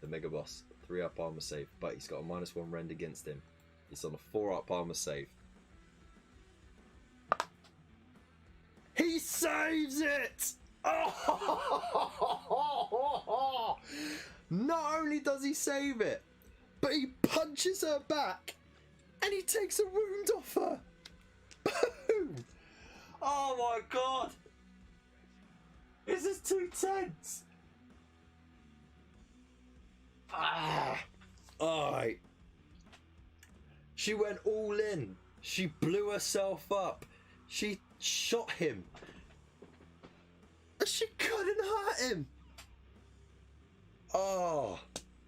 The Mega Boss, 3-up armor save, but he's got a -1 rend against him. He's on a 4-up armor save. He saves it! Oh! Not only does he save it, but he punches her back and he takes a wound off her. Boom! Oh my god! This is too tense! Alright. She went all in. She blew herself up. She shot him. And she couldn't hurt him. Oh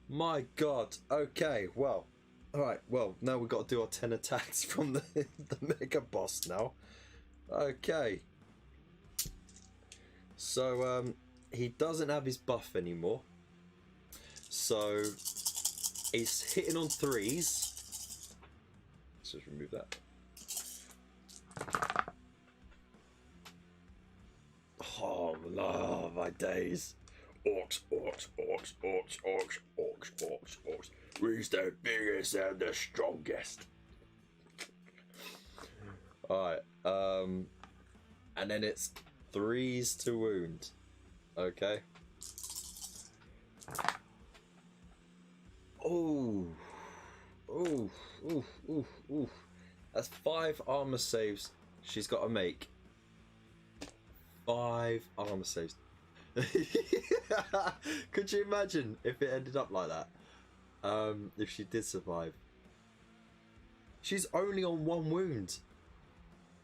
my god. Okay, well. Alright, well, now we've got to do our 10 attacks from the Mega Boss now. Okay. So, he doesn't have his buff anymore. So, he's hitting on 3s. Let's just remove that. Oh, my days. Orcs, orcs, orcs, orcs, orcs, orcs, orcs, orcs. Who's the biggest and the strongest? Alright, and then it's 3s to wound. Okay. Oh, oh, ooh, ooh, ooh. That's 5 armor saves she's got to make. 5 armor saves. Could you imagine if it ended up like that? If she did survive. She's only on 1 wound.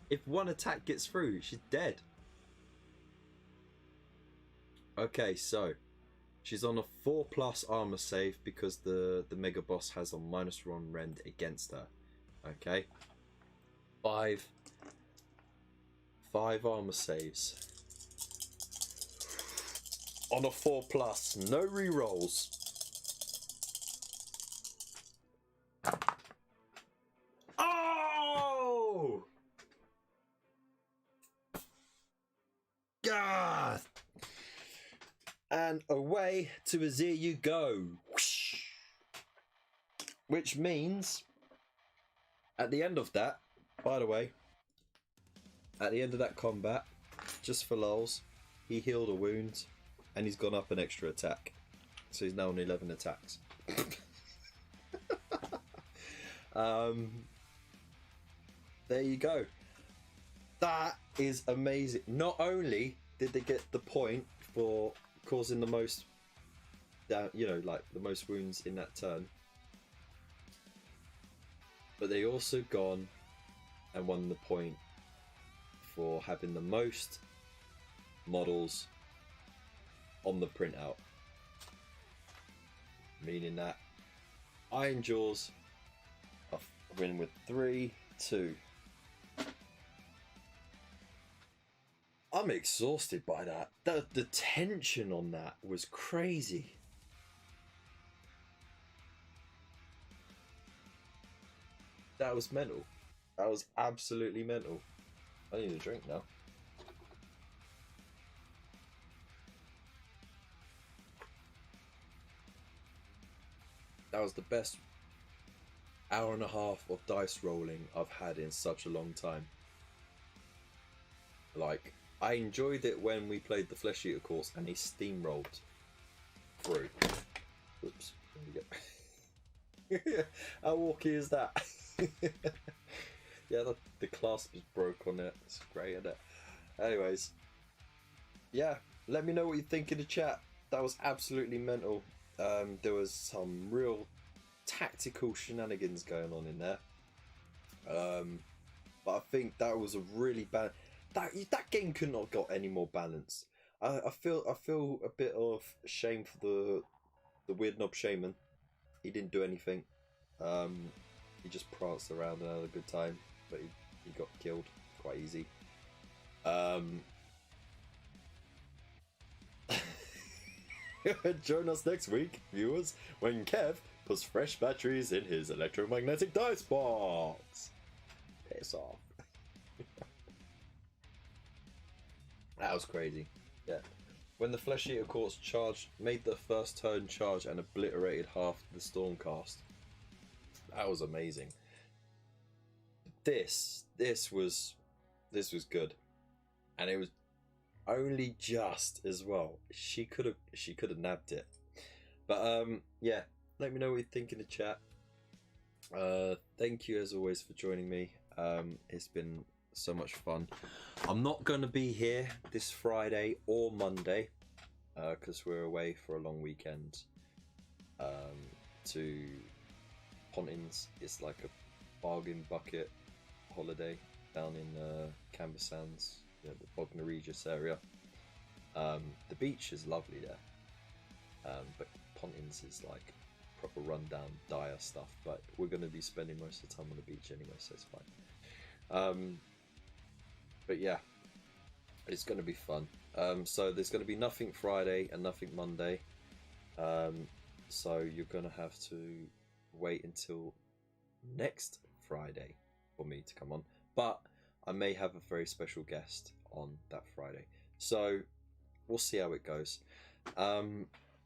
If 1 attack gets through, she's dead. Okay, so she's on a 4+ armor save because the Mega Boss has a -1 rend against her. Okay. 5 armor saves. On a 4+, no rerolls. Oh! God! And away to Azir you go. Which means, at the end of that, by the way, at the end of that combat, just for lols, he healed a wound and he's gone up an extra attack. So he's now on 11 attacks. There you go. That is amazing. Not only did they get the point for causing the most, you know, like the most wounds in that turn, but they also gone and won the point for having the most models on the printout, meaning that Ironjawz are winning with 3-2. I'm exhausted by that. The tension on that was crazy. That was mental. That was absolutely mental. I need a drink now. That was the best hour and a half of dice rolling I've had in such a long time. Like, I enjoyed it when we played the Flesh Eater course and he steamrolled through. Oops, there we How orky is that? Yeah, the clasp is broke on it. It's great, isn't it? Anyways, yeah, let me know what you think in the chat. That was absolutely mental. There was some real tactical shenanigans going on in there. But I think that was a really bad. That game could not have got any more balanced. I feel a bit of shame for the weird knob shaman. He didn't do anything. He just pranced around and had a good time, but he got killed quite easy. Join us next week, viewers, when Kev puts fresh batteries in his electromagnetic dice box. Piss off. That was crazy. Yeah. When the Flesh Eater Courts charged, made the first turn charge and obliterated half the Stormcast. That was amazing. This was good, and it was only just as well. She could have nabbed it, but yeah. Let me know what you think in the chat. Thank you as always for joining me. It's been so much fun. I'm not going to be here this Friday or Monday because we're away for a long weekend to Pontins. It's like a bargain bucket holiday down in Canvas Sands, the Bognor Regis area. The beach is lovely there, but Pontins is like proper rundown, dire stuff. But we're going to be spending most of the time on the beach anyway, so it's fine. But yeah, it's going to be fun. So there's going to be nothing Friday and nothing Monday. So you're going to have to wait until next Friday for me to come on. But I may have a very special guest on that Friday. So we'll see how it goes.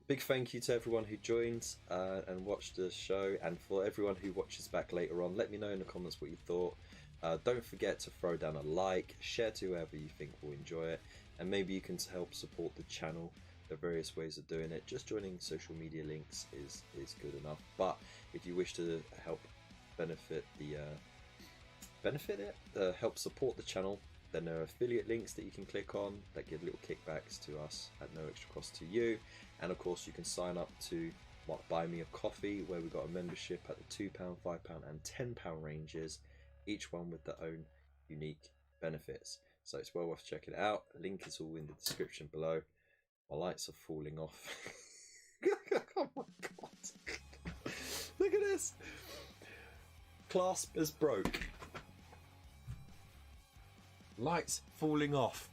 Big thank you to everyone who joined and watched the show, and for everyone who watches back later on. Let me know in the comments what you thought. Don't forget to throw down a like, share to whoever you think will enjoy it, and maybe you can help support the channel. There are various ways of doing it. Just joining social media links is good enough. But if you wish to help help support the channel, then there are affiliate links that you can click on that give little kickbacks to us at no extra cost to you. And of course you can sign up to Buy Me a Coffee, where we've got a membership at the £2, £5 and £10 ranges, each one with their own unique benefits. So it's well worth checking it out. Link is all in the description below. My lights are falling off. Oh my god. Look at this. Clasp is broke. Lights falling off.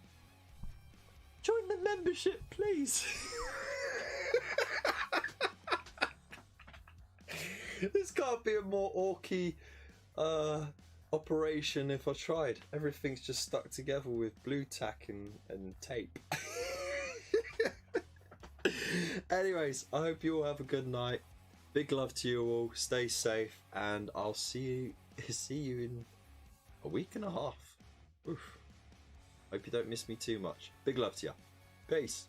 Join the membership, please. This can't be a more orky operation if I tried. Everything's just stuck together with blue tack and tape. Anyways, I hope you all have a good night. Big love to you all. Stay safe, and I'll see you in a week and a half. Oof. Hope you don't miss me too much. Big love to you. Peace.